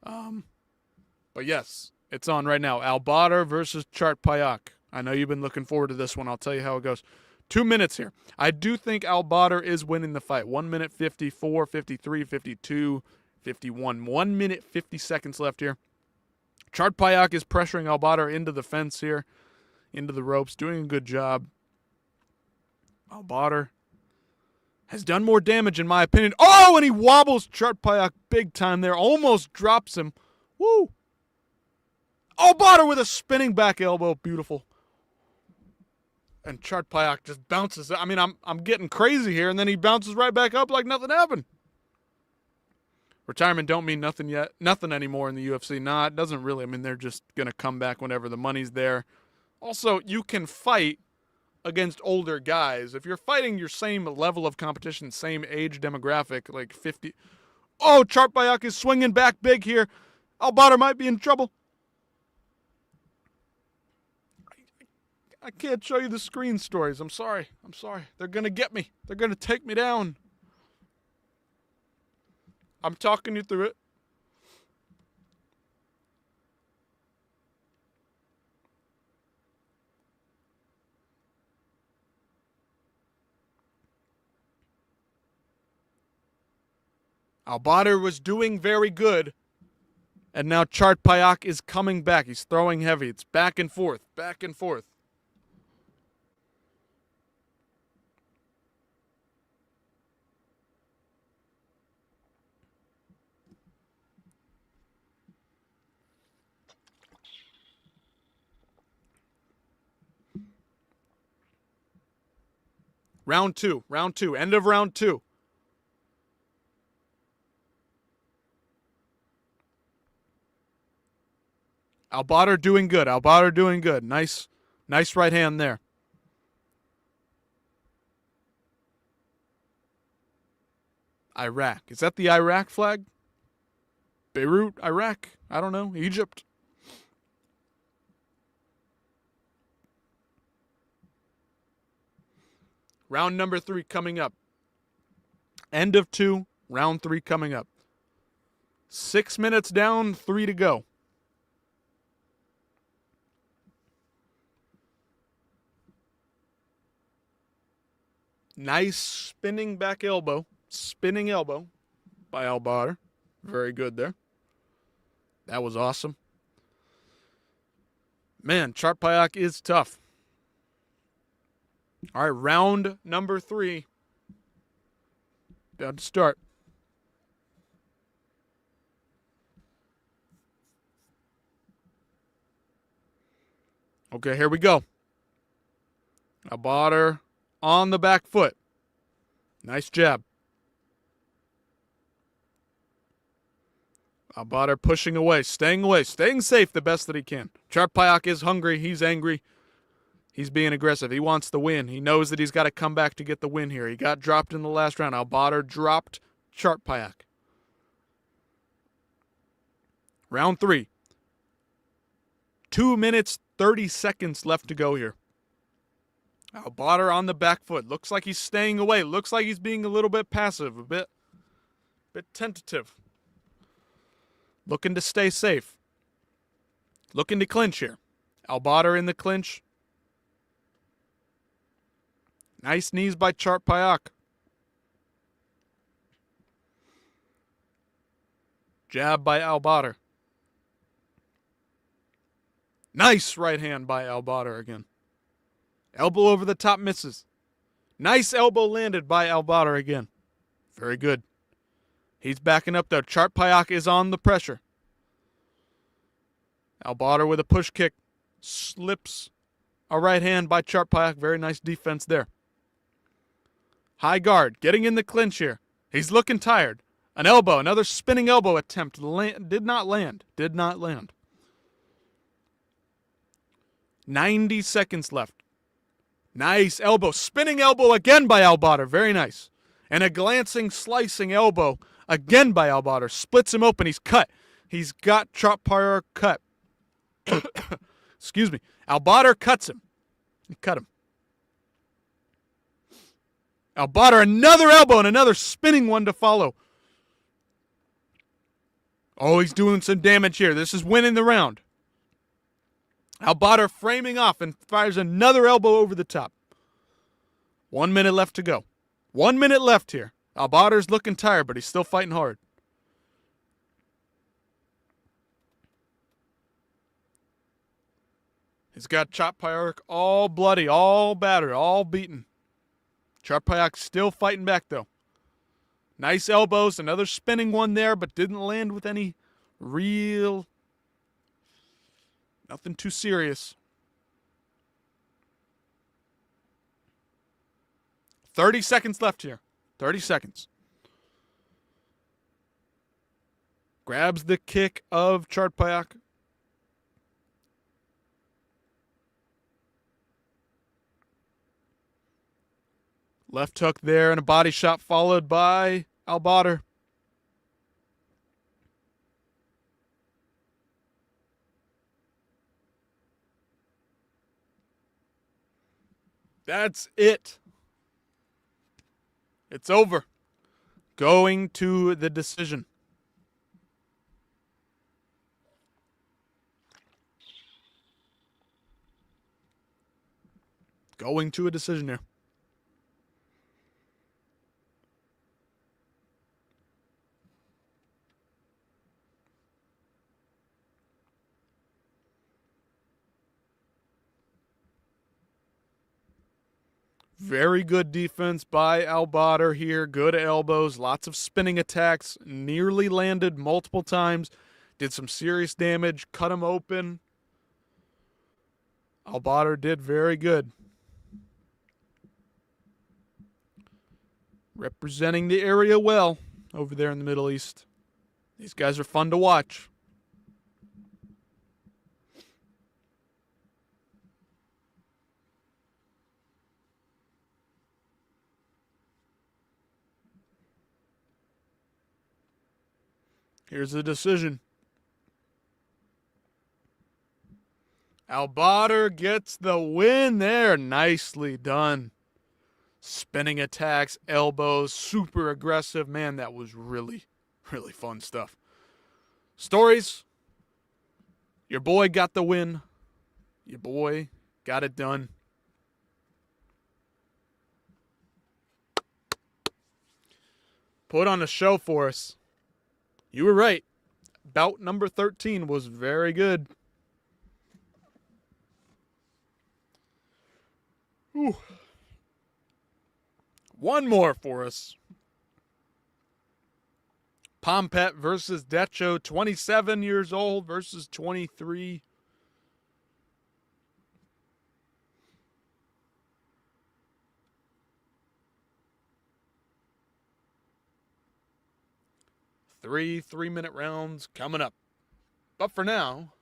But yes, it's on right now. Al Badr versus Chart Payak. I know you've been looking forward to this one. I'll tell you how it goes. 2 minutes here. I do think Al Badr is winning the fight. 1 minute 54, 53, 52, 51. 1 minute 50 seconds left here. Chart Payak is pressuring Al Badr into the fence here, into the ropes, doing a good job. Al Badr has done more damage, in my opinion. Oh, and he wobbles Chart Payak big time there. Almost drops him. Woo! Al Badr with a spinning back elbow. Beautiful. And Chart Payak just bounces. I mean, I'm getting crazy here, and then he bounces right back up like nothing happened. Retirement don't mean nothing yet. Nothing anymore in the UFC. Nah, it doesn't really. I mean, they're just going to come back whenever the money's there. Also, you can fight against older guys. If you're fighting your same level of competition, same age demographic, like 50. Oh, Chart Payak is swinging back big here. Al Badr might be in trouble. I can't show you the screen stories. I'm sorry. They're going to get me. They're going to take me down. I'm talking you through it. Al Badr was doing very good. And now Chart Payak is coming back. He's throwing heavy. It's back and forth. Back and forth. Round two. End of round two. Al Badr doing good. Nice right hand there. Iraq. Is that the Iraq flag? Beirut, Iraq. I don't know. Egypt. Round number 3 coming up. End of 2. Round 3 coming up. 6 minutes down, 3 to go. Nice spinning back elbow. Spinning elbow by Al Badr. Very good there. That was awesome. Man, Chart Payak is tough. All right, round number 3. About to start. Okay, here we go. Al Badr on the back foot. Nice jab. Al Badr pushing away, staying safe the best that he can. Chart Payak is hungry. He's angry. He's being aggressive. He wants the win. He knows that he's got to come back to get the win here. He got dropped in the last round. Al Badr dropped Chart Payak. Round 3. 2 minutes, 30 seconds left to go here. Al Badr on the back foot. Looks like he's staying away. Looks like he's being a little bit passive, a bit tentative. Looking to stay safe. Looking to clinch here. Al Badr in the clinch. Nice knees by Charpayak. Jab by Al-Badr. Nice right hand by Al-Badr again. Elbow over the top misses. Nice elbow landed by Al-Badr again. Very good. He's backing up though. Charpayak is on the pressure. Al-Badr with a push kick. Slips a right hand by Charpayak. Very nice defense there. High guard. Getting in the clinch here. He's looking tired. An elbow. Another spinning elbow attempt. Did not land. 90 seconds left. Nice elbow. Spinning elbow again by Al-Badr. Very nice. And a glancing, slicing elbow again by Al-Badr. Splits him open. He's cut. He's got Charpayak cut. Excuse me. Al-Badr cuts him. He cut him. Al-Badr, another elbow and another spinning one to follow. Oh, he's doing some damage here. This is winning the round. Al-Badr framing off and fires another elbow over the top. 1 minute left to go. 1 minute left here. Al-Badr's looking tired, but he's still fighting hard. He's got Charpayak all bloody, all battered, all beaten. Charpayak still fighting back, though. Nice elbows, another spinning one there, but didn't land with any real... Nothing too serious. 30 seconds left here. 30 seconds. Grabs the kick of Charpayak. Left hook there and a body shot followed by Al-Badr. That's it. It's over. Going to the decision. Going to a decision here. Very good defense by Al-Badr here. Good elbows, lots of spinning attacks. Nearly landed multiple times. Did some serious damage. Cut him open. Al-Badr did very good. Representing the area well over there in the Middle East. These guys are fun to watch. Here's the decision. Al-Badr gets the win there. Nicely done. Spinning attacks, elbows, super aggressive. Man, that was really, really fun stuff. Stories. Your boy got the win. Your boy got it done. Put on a show for us. You were right. Bout number 13 was very good. Whew. One more for us. Pompet versus Decho, 27 years old versus 23. Three 3-minute rounds coming up. But for now,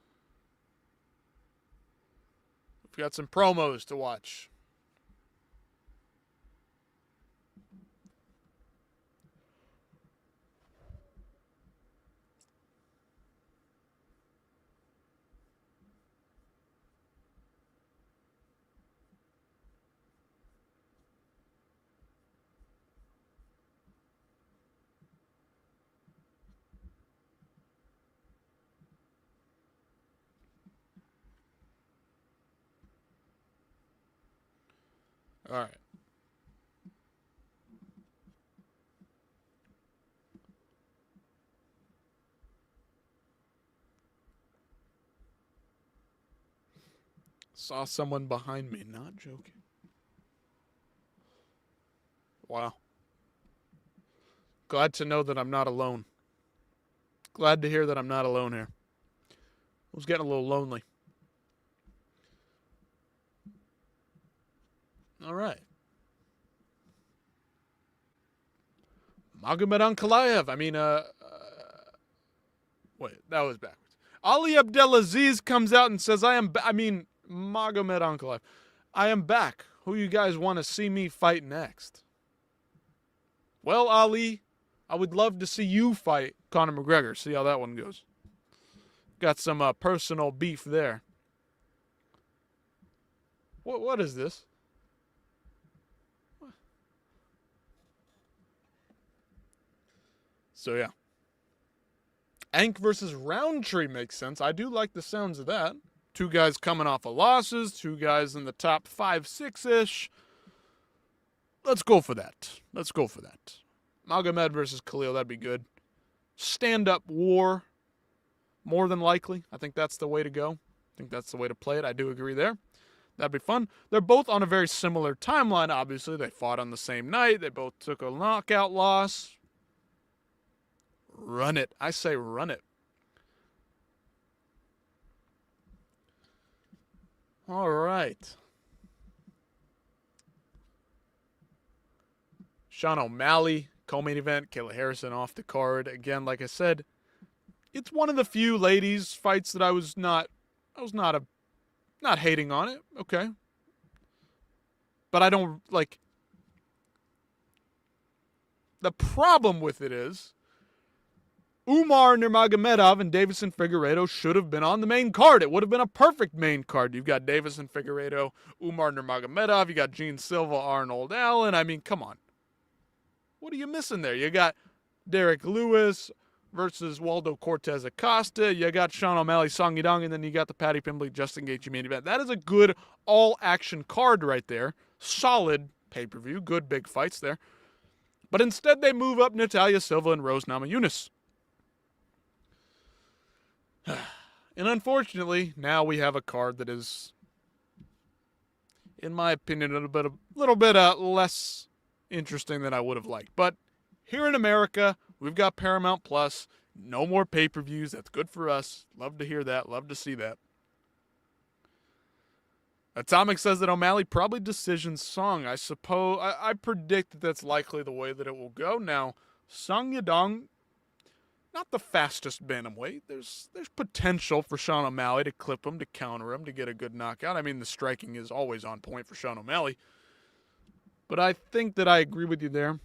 we've got some promos to watch. All right. Saw someone behind me. Not joking. Wow. Glad to know that I'm not alone. Glad to hear that I'm not alone here. I was getting a little lonely. All right. Magomed Ankalaev. Wait, that was backwards. Ali Abdelaziz comes out and says, Magomed Ankalaev. I am back. Who you guys want to see me fight next? Well, Ali, I would love to see you fight Conor McGregor. See how that one goes. Got some personal beef there. What is this? So, yeah. Ank versus Roundtree makes sense. I do like the sounds of that. Two guys coming off of losses. Two guys in the top 5, 6-ish. Let's go for that. Magomed versus Khalil, that'd be good. Stand-up war, more than likely. I think that's the way to go. I think that's the way to play it. I do agree there. That'd be fun. They're both on a very similar timeline, obviously. They fought on the same night. They both took a knockout loss. Run it. I say run it. All right. Sean O'Malley, co-main event. Kayla Harrison off the card. Again, like I said, it's one of the few ladies fights that I was not hating on it. Okay. But I don't like. The problem with it is Umar Nurmagomedov and Davison Figueiredo should have been on the main card. It would have been a perfect main card. You've got Davison Figueiredo, Umar Nurmagomedov. You got Gene Silva, Arnold Allen. I mean, come on. What are you missing there? You got Derek Lewis versus Waldo Cortez Acosta. You got Sean O'Malley, Song Yadong, and then you got the Paddy Pimbley, Justin Gaethje main event. That is a good all-action card right there. Solid pay-per-view. Good big fights there. But instead they move up Natalia Silva and Rose Namajunas. And unfortunately, now we have a card that is, in my opinion, a little bit less interesting than I would have liked. But here in America, we've got Paramount Plus. No more pay-per-views. That's good for us. Love to hear that. Love to see that. Atomic says that O'Malley probably decision Song. I suppose I predict that that's likely the way that it will go. Now, Song Yadong, not the fastest bantamweight. There's potential for Sean O'Malley to clip him, to counter him, to get a good knockout. I mean, the striking is always on point for Sean O'Malley. But I think that I agree with you there.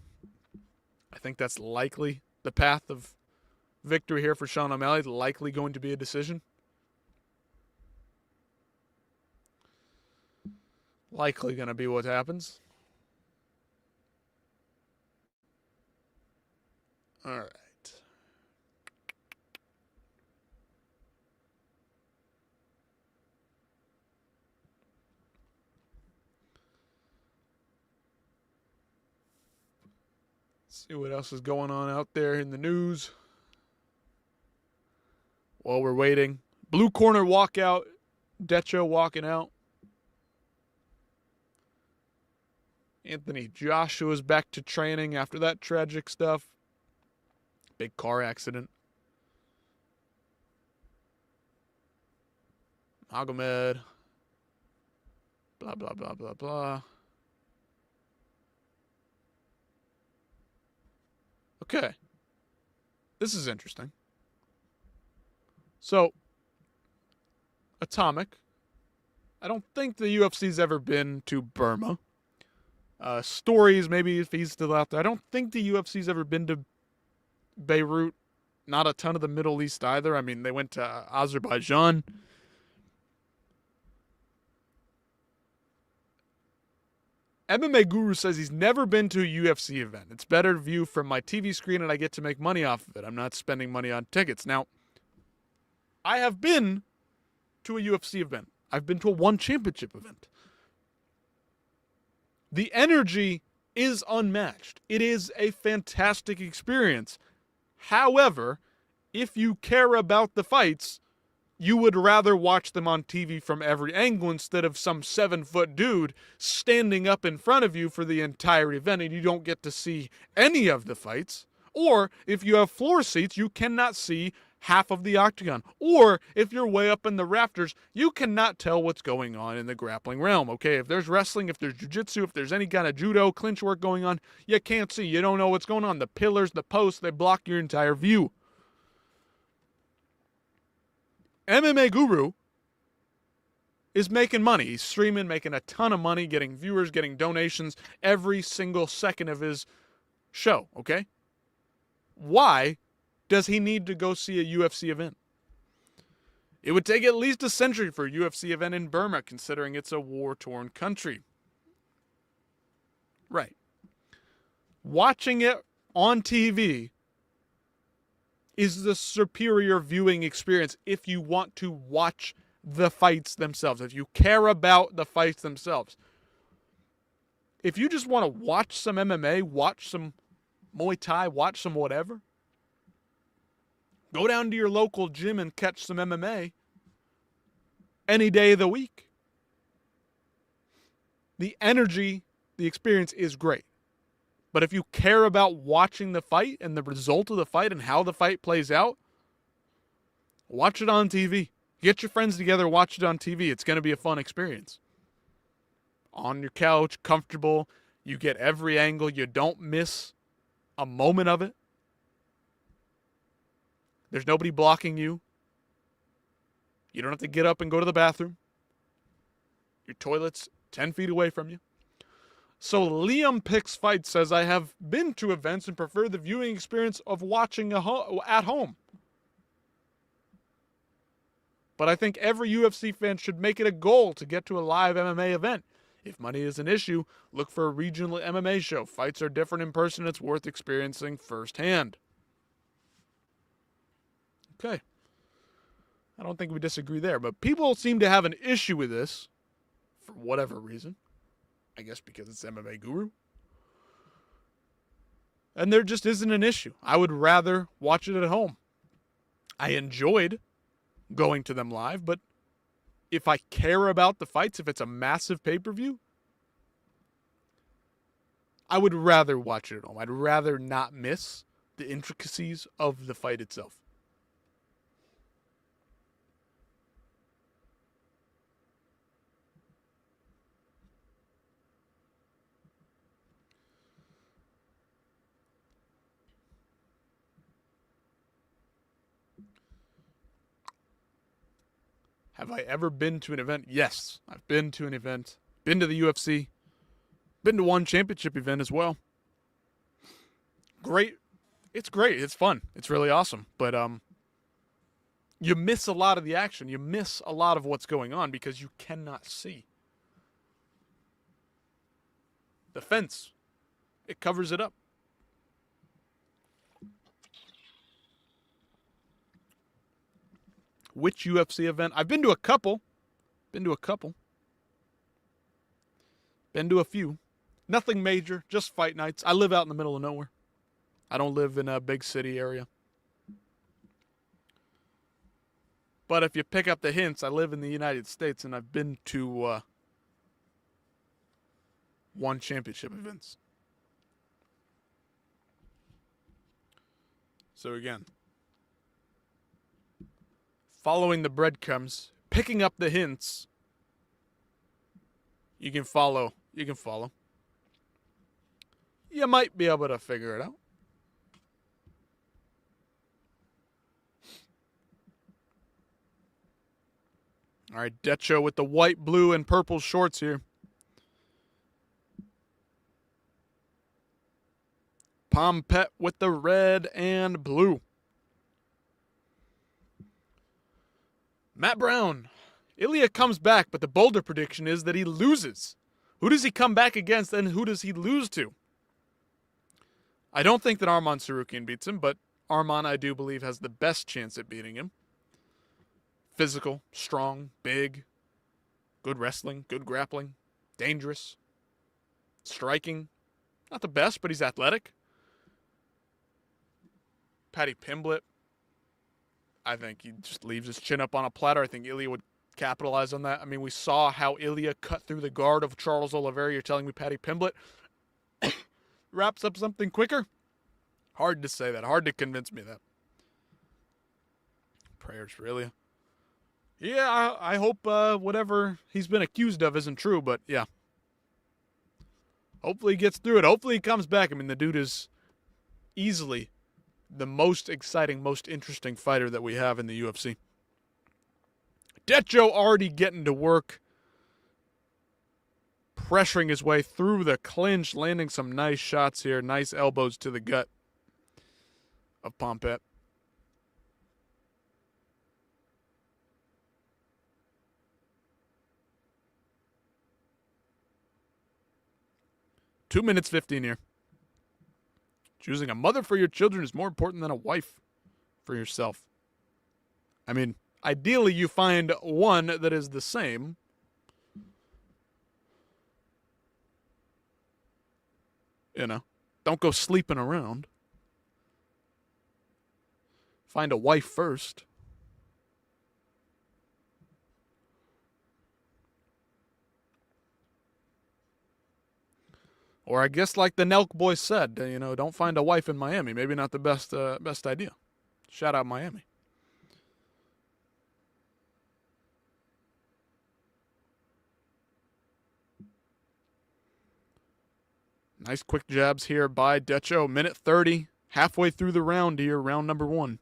I think that's likely the path of victory here for Sean O'Malley. Likely going to be a decision. Likely going to be what happens. All right. See what else is going on out there in the news. While we're waiting. Blue corner walkout. Decho walking out. Anthony Joshua's back to training after that tragic stuff. Big car accident. Magomed. Blah, blah, blah, blah, blah. Okay. This is interesting. So, Atomic. I don't think the UFC's ever been to Burma. Stories, maybe if he's still out there. I don't think the UFC's ever been to Beirut. Not a ton of the Middle East either. I mean, they went to Azerbaijan. MMA Guru says he's never been to a UFC event. It's better view from my TV screen and I get to make money off of it. I'm not spending money on tickets. Now, I have been to a UFC event. I've been to a one championship event. The energy is unmatched. It is a fantastic experience. However, if you care about the fights, you would rather watch them on TV from every angle instead of some 7-foot dude standing up in front of you for the entire event and you don't get to see any of the fights. Or if you have floor seats, you cannot see half of the octagon. Or if you're way up in the rafters, you cannot tell what's going on in the grappling realm, okay? If there's wrestling, if there's jiu-jitsu, if there's any kind of judo, clinch work going on, you can't see. You don't know what's going on. The pillars, the posts, they block your entire view. MMA Guru is making money. He's streaming, making a ton of money, getting viewers, getting donations every single second of his show, okay? Why does he need to go see a UFC event? It would take at least a century for a UFC event in Burma, considering it's a war-torn country. Right. Watching it on TV is the superior viewing experience if you want to watch the fights themselves, if you care about the fights themselves. If you just want to watch some MMA, watch some Muay Thai, watch some whatever, go down to your local gym and catch some MMA any day of the week. The energy, the experience is great. But if you care about watching the fight and the result of the fight and how the fight plays out, watch it on TV. Get your friends together, watch it on TV. It's going to be a fun experience. On your couch, comfortable. You get every angle. You don't miss a moment of it. There's nobody blocking you. You don't have to get up and go to the bathroom. Your toilet's 10 feet away from you. So Liam Picks Fight says, I have been to events and prefer the viewing experience of watching at home. But I think every UFC fan should make it a goal to get to a live MMA event. If money is an issue, look for a regional MMA show. Fights are different in person. It's worth experiencing firsthand. Okay. I don't think we disagree there, but people seem to have an issue with this for whatever reason. I guess because it's MMA Guru. And there just isn't an issue. I would rather watch it at home. I enjoyed going to them live, but if I care about the fights, if it's a massive pay-per-view, I would rather watch it at home. I'd rather not miss the intricacies of the fight itself. Have I ever been to an event? Yes, I've been to an event. Been to the UFC. Been to one championship event as well. Great. It's great. It's fun. It's really awesome. But you miss a lot of the action. You miss a lot of what's going on because you cannot see. The fence, it covers it up. Which UFC event? I've been to a couple. Been to a few. Nothing major, just fight nights. I live out in the middle of nowhere. I don't live in a big city area. But if you pick up the hints, I live in the United States and I've been to one championship events. So again, following the breadcrumbs, picking up the hints, you can follow. You might be able to figure it out. All right, Decho with the white, blue, and purple shorts here. Pompet with the red and blue. Matt Brown. Ilya comes back, but the bolder prediction is that he loses. Who does he come back against, and who does he lose to? I don't think that Arman Tsarukyan beats him, but Arman, I do believe, has the best chance at beating him. Physical, strong, big, good wrestling, good grappling, dangerous, striking. Not the best, but he's athletic. Paddy Pimblett. I think he just leaves his chin up on a platter. I think Ilya would capitalize on that. I mean, we saw how Ilya cut through the guard of Charles Oliveira. You're telling me Paddy Pimblett wraps up something quicker? Hard to say that. Hard to convince me of that. Prayers for Ilya. Yeah, I hope whatever he's been accused of isn't true, but yeah. Hopefully he gets through it. Hopefully he comes back. I mean, the dude is easily the most exciting, most interesting fighter that we have in the UFC. Decho already getting to work, pressuring his way through the clinch, landing some nice shots here, nice elbows to the gut of Pompet. Two minutes 15 here. Choosing a mother for your children is more important than a wife for yourself. I mean, ideally you find one that is the same. You know, don't go sleeping around. Find a wife first. Or I guess like the Nelk boy said, don't find a wife in Miami. Maybe not the best idea. Shout out Miami. Nice quick jabs here by Decho. Minute 30. Halfway through the round here, round number 1.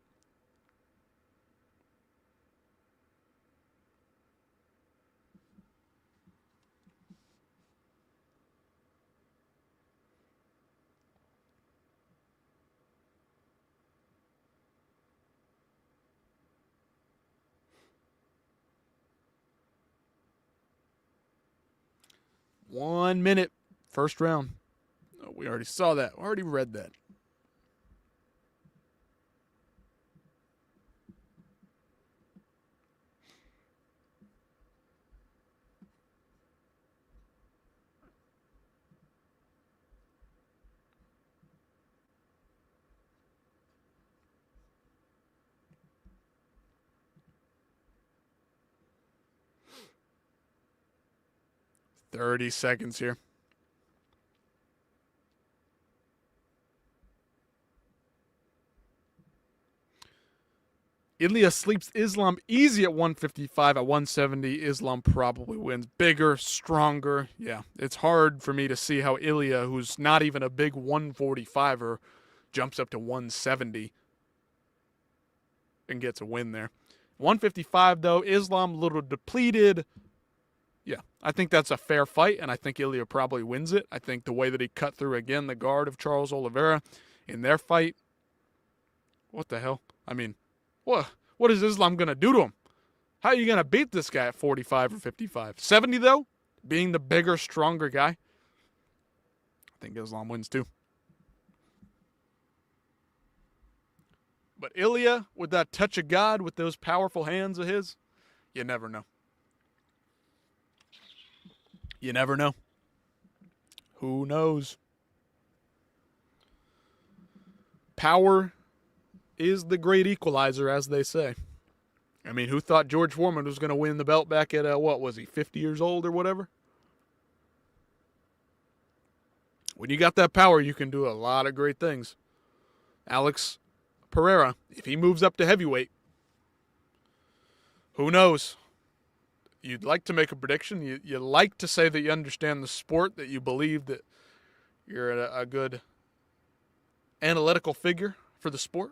One minute. First round. Oh, we already saw that. We already read that. $30 seconds here. Ilya sleeps Islam easy at 155. At 170, Islam probably wins. Bigger, stronger. Yeah, it's hard for me to see how Ilya, who's not even a big 145er, jumps up to 170 and gets a win there. 155, though, Islam a little depleted. Yeah, I think that's a fair fight, and I think Ilya probably wins it. I think the way that he cut through, again, the guard of Charles Oliveira in their fight, what the hell? I mean, what is Islam going to do to him? How are you going to beat this guy at 45 or 55? 70, though, being the bigger, stronger guy, I think Islam wins, too. But Ilya, with that touch of God, with those powerful hands of his, you never know. You never know. Who knows? Power is the great equalizer, as they say. I mean, who thought George Foreman was going to win the belt back at, 50 years old or whatever? When you got that power, you can do a lot of great things. Alex Pereira, if he moves up to heavyweight, who knows? You'd like to make a prediction. You like to say that you understand the sport, that you believe that you're a good analytical figure for the sport.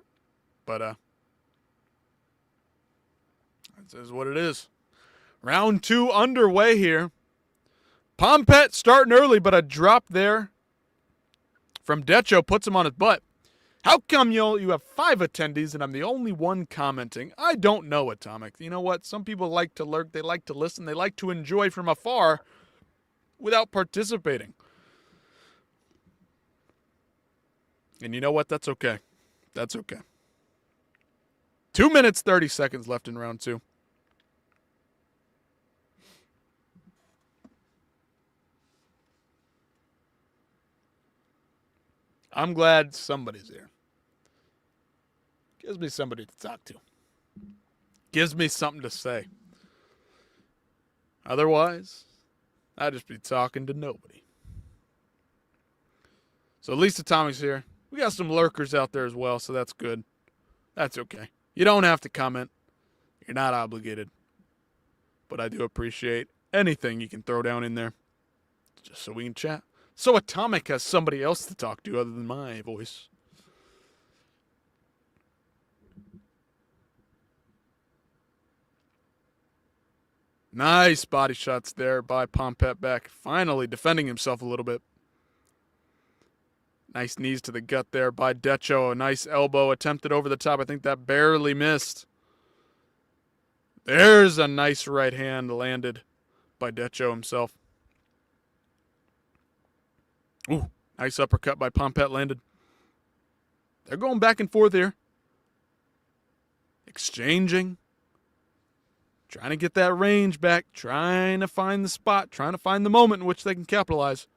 But this is what it is. Round 2 underway here. Pompet starting early, but a drop there from Decho puts him on his butt. How come you have 5 attendees and I'm the only one commenting? I don't know, Atomic. You know what? Some people like to lurk. They like to listen. They like to enjoy from afar without participating. And you know what? That's okay. That's okay. 2 minutes, 30 seconds left in round 2. I'm glad somebody's here. Gives me somebody to talk to. Gives me something to say. Otherwise, I'd just be talking to nobody. So at least Atomic's here. We got some lurkers out there as well, so that's good. That's okay. You don't have to comment. You're not obligated. But I do appreciate anything you can throw down in there, just so we can chat. So Atomic has somebody else to talk to other than my voice. Nice body shots there by Pompet back. Finally defending himself a little bit. Nice knees to the gut there by Decho. A nice elbow attempted over the top. I think that barely missed. There's a nice right hand landed by Decho himself. Ooh, nice uppercut by Pompet landed. They're going back and forth here. Exchanging. Trying to get that range back. Trying to find the spot. Trying to find the moment in which they can capitalize.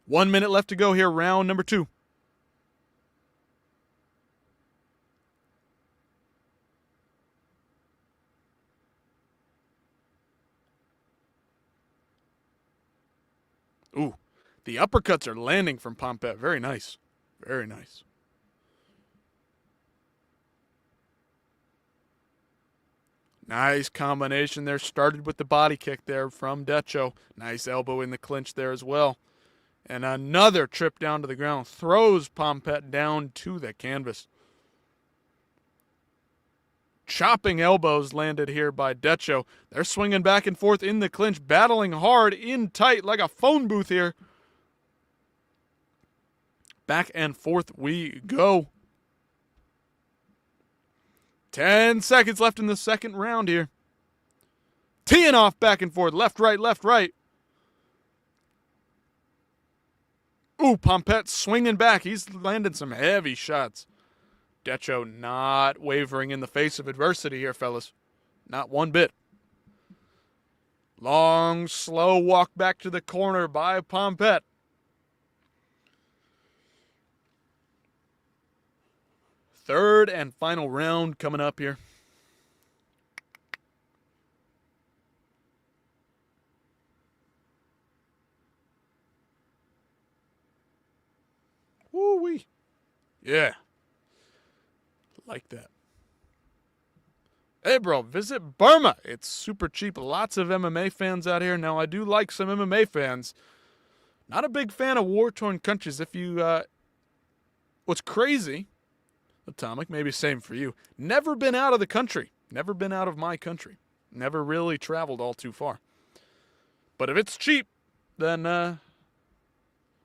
1 minute left to go here, round number 2. Ooh, the uppercuts are landing from Pompet. Very nice. Very nice. Nice combination there. Started with the body kick there from Decho. Nice elbow in the clinch there as well. And another trip down to the ground. Throws Pompet down to the canvas. Chopping elbows landed here by Decho. They're swinging back and forth in the clinch. Battling hard, in tight, like a phone booth here. Back and forth we go. 10 seconds left in the second round here. Teeing off back and forth. Left, right, left, right. Ooh, Pompet swinging back. He's landed some heavy shots. Decho not wavering in the face of adversity here, fellas. Not one bit. Long, slow walk back to the corner by Pompet. Third and final round coming up here. Woo-wee. Yeah. Like that. Hey, bro, visit Burma. It's super cheap. Lots of MMA fans out here. Now, I do like some MMA fans. Not a big fan of war-torn countries. If you, what's crazy, Atomic, maybe same for you, never been out of the country. Never been out of my country. Never really traveled all too far. But if it's cheap, then,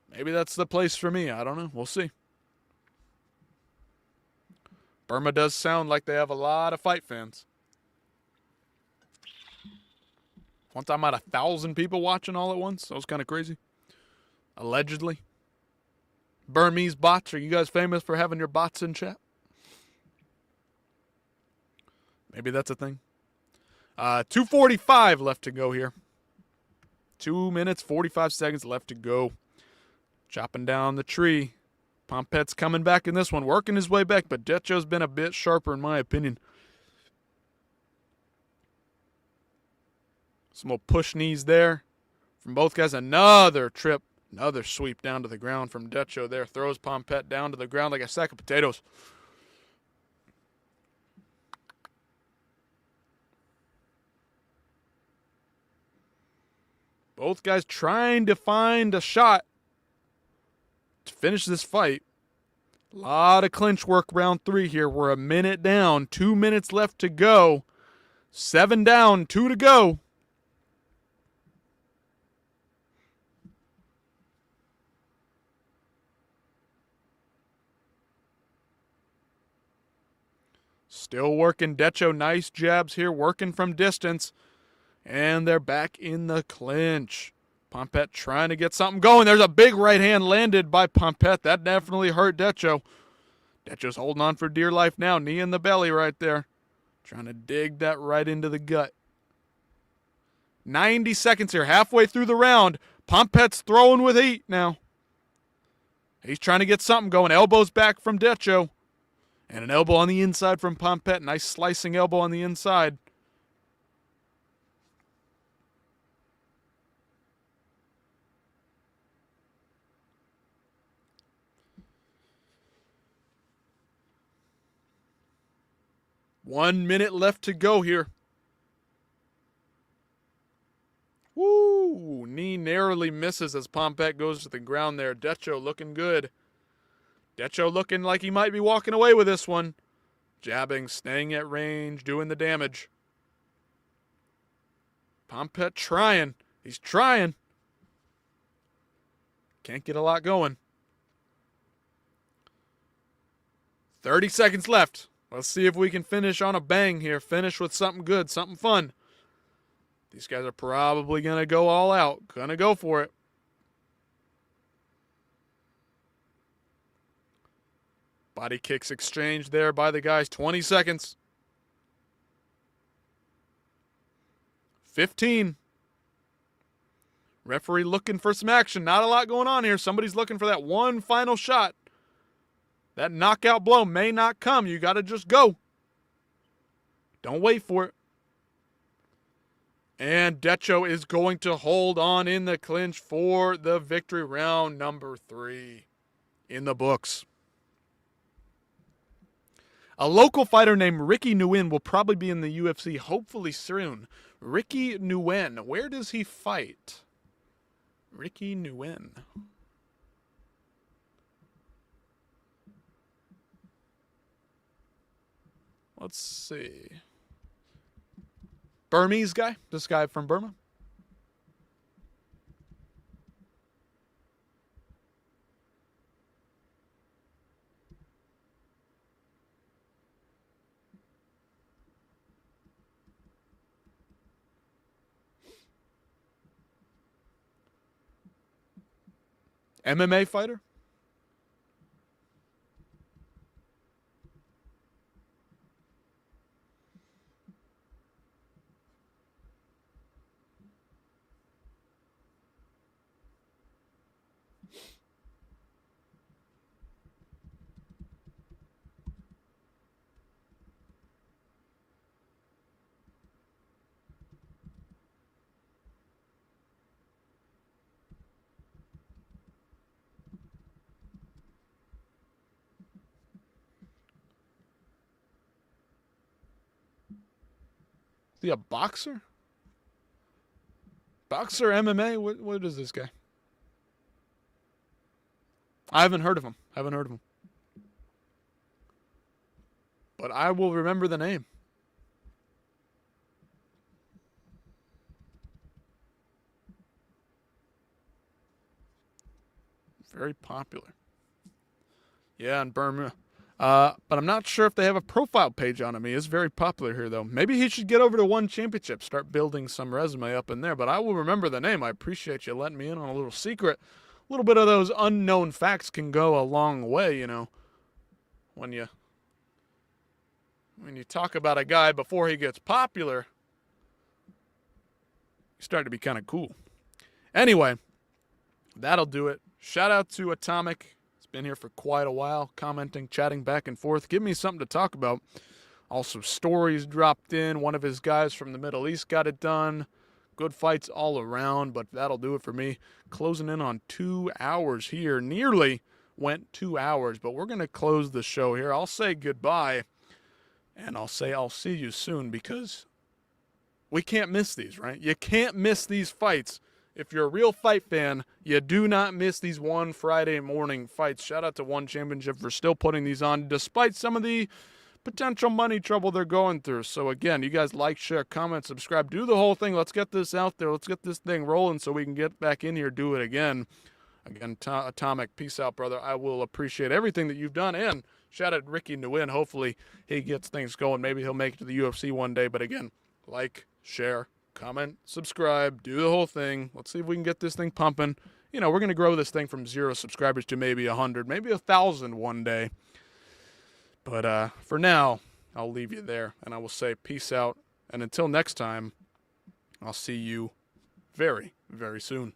maybe that's the place for me. I don't know. We'll see. Burma does sound like they have a lot of fight fans. One time I had 1,000 people watching all at once. That was kind of crazy. Allegedly. Burmese bots. Are you guys famous for having your bots in chat? Maybe that's a thing. 2:45 left to go here. 2 minutes, 45 seconds left to go. Chopping down the tree. Pompet's coming back in this one, working his way back, but Decho's been a bit sharper in my opinion. Some little push knees there from both guys. Another trip, another sweep down to the ground from Decho there. Throws Pompet down to the ground like a sack of potatoes. Both guys trying to find a shot to finish this fight. A lot of clinch work round 3 here. We're a minute down. 2 minutes left to go. 7 down, 2 to go. Still working Decho. Nice jabs here. Working from distance. And they're back in the clinch. Pompet trying to get something going. There's a big right hand landed by Pompet. That definitely hurt Decho. Decho's holding on for dear life now. Knee in the belly right there. Trying to dig that right into the gut. 90 seconds here. Halfway through the round. Pompet's throwing with heat now. He's trying to get something going. Elbows back from Decho. And an elbow on the inside from Pompet. Nice slicing elbow on the inside. One minute left to go here. Woo! Knee narrowly misses as Pompet goes to the ground there. Decho looking good. Decho looking like he might be walking away with this one. Jabbing, staying at range, doing the damage. Pompet trying. He's trying. Can't get a lot going. 30 seconds left. Let's see if we can finish on a bang here. Finish with something good, something fun. These guys are probably going to go all out. Going to go for it. Body kicks exchanged there by the guys. 20 seconds. 15. Referee looking for some action. Not a lot going on here. Somebody's looking for that one final shot. That knockout blow may not come. You got to just go. Don't wait for it. And Decho is going to hold on in the clinch for the victory. Round number 3 in the books. A local fighter named Ricky Nguyen will probably be in the UFC hopefully soon. Ricky Nguyen. Where does he fight? Ricky Nguyen. Let's see. Burmese guy? This guy from Burma? MMA fighter? Is he a boxer? Boxer MMA? What is this guy? I haven't heard of him. But I will remember the name. Very popular. Yeah, in Burma. But I'm not sure if they have a profile page on him. He is very popular here, though. Maybe he should get over to One Championship, start building some resume up in there. But I will remember the name. I appreciate you letting me in on a little secret. A little bit of those unknown facts can go a long way, you know. When you talk about a guy before he gets popular, you start to be kind of cool. Anyway, that'll do it. Shout out to Atomic. Been here for quite a while, commenting, chatting back and forth. Give me something to talk about. Also, stories dropped in. One of his guys from the Middle East got it done. Good fights all around, but that'll do it for me. Closing in on 2 hours here. Nearly went 2 hours, but we're going to close the show here. I'll say goodbye, and I'll say I'll see you soon because we can't miss these, right? You can't miss these fights. If you're a real fight fan, you do not miss these one Friday morning fights. Shout out to One Championship for still putting these on despite some of the potential money trouble they're going through. So again, you guys like, share, comment, subscribe, do the whole thing. Let's get this out there. Let's get this thing rolling so we can get back in here, do it again. Again, Atomic, peace out, brother. I will appreciate everything that you've done. And shout out to Ricky Nguyen. Hopefully he gets things going. Maybe he'll make it to the UFC one day. But again, like, share, comment, subscribe, do the whole thing. Let's see if we can get this thing pumping. You know, we're going to grow this thing from 0 subscribers to maybe 100, maybe 1,000 one day. But for now, I'll leave you there, and I will say peace out. And until next time, I'll see you very, very soon.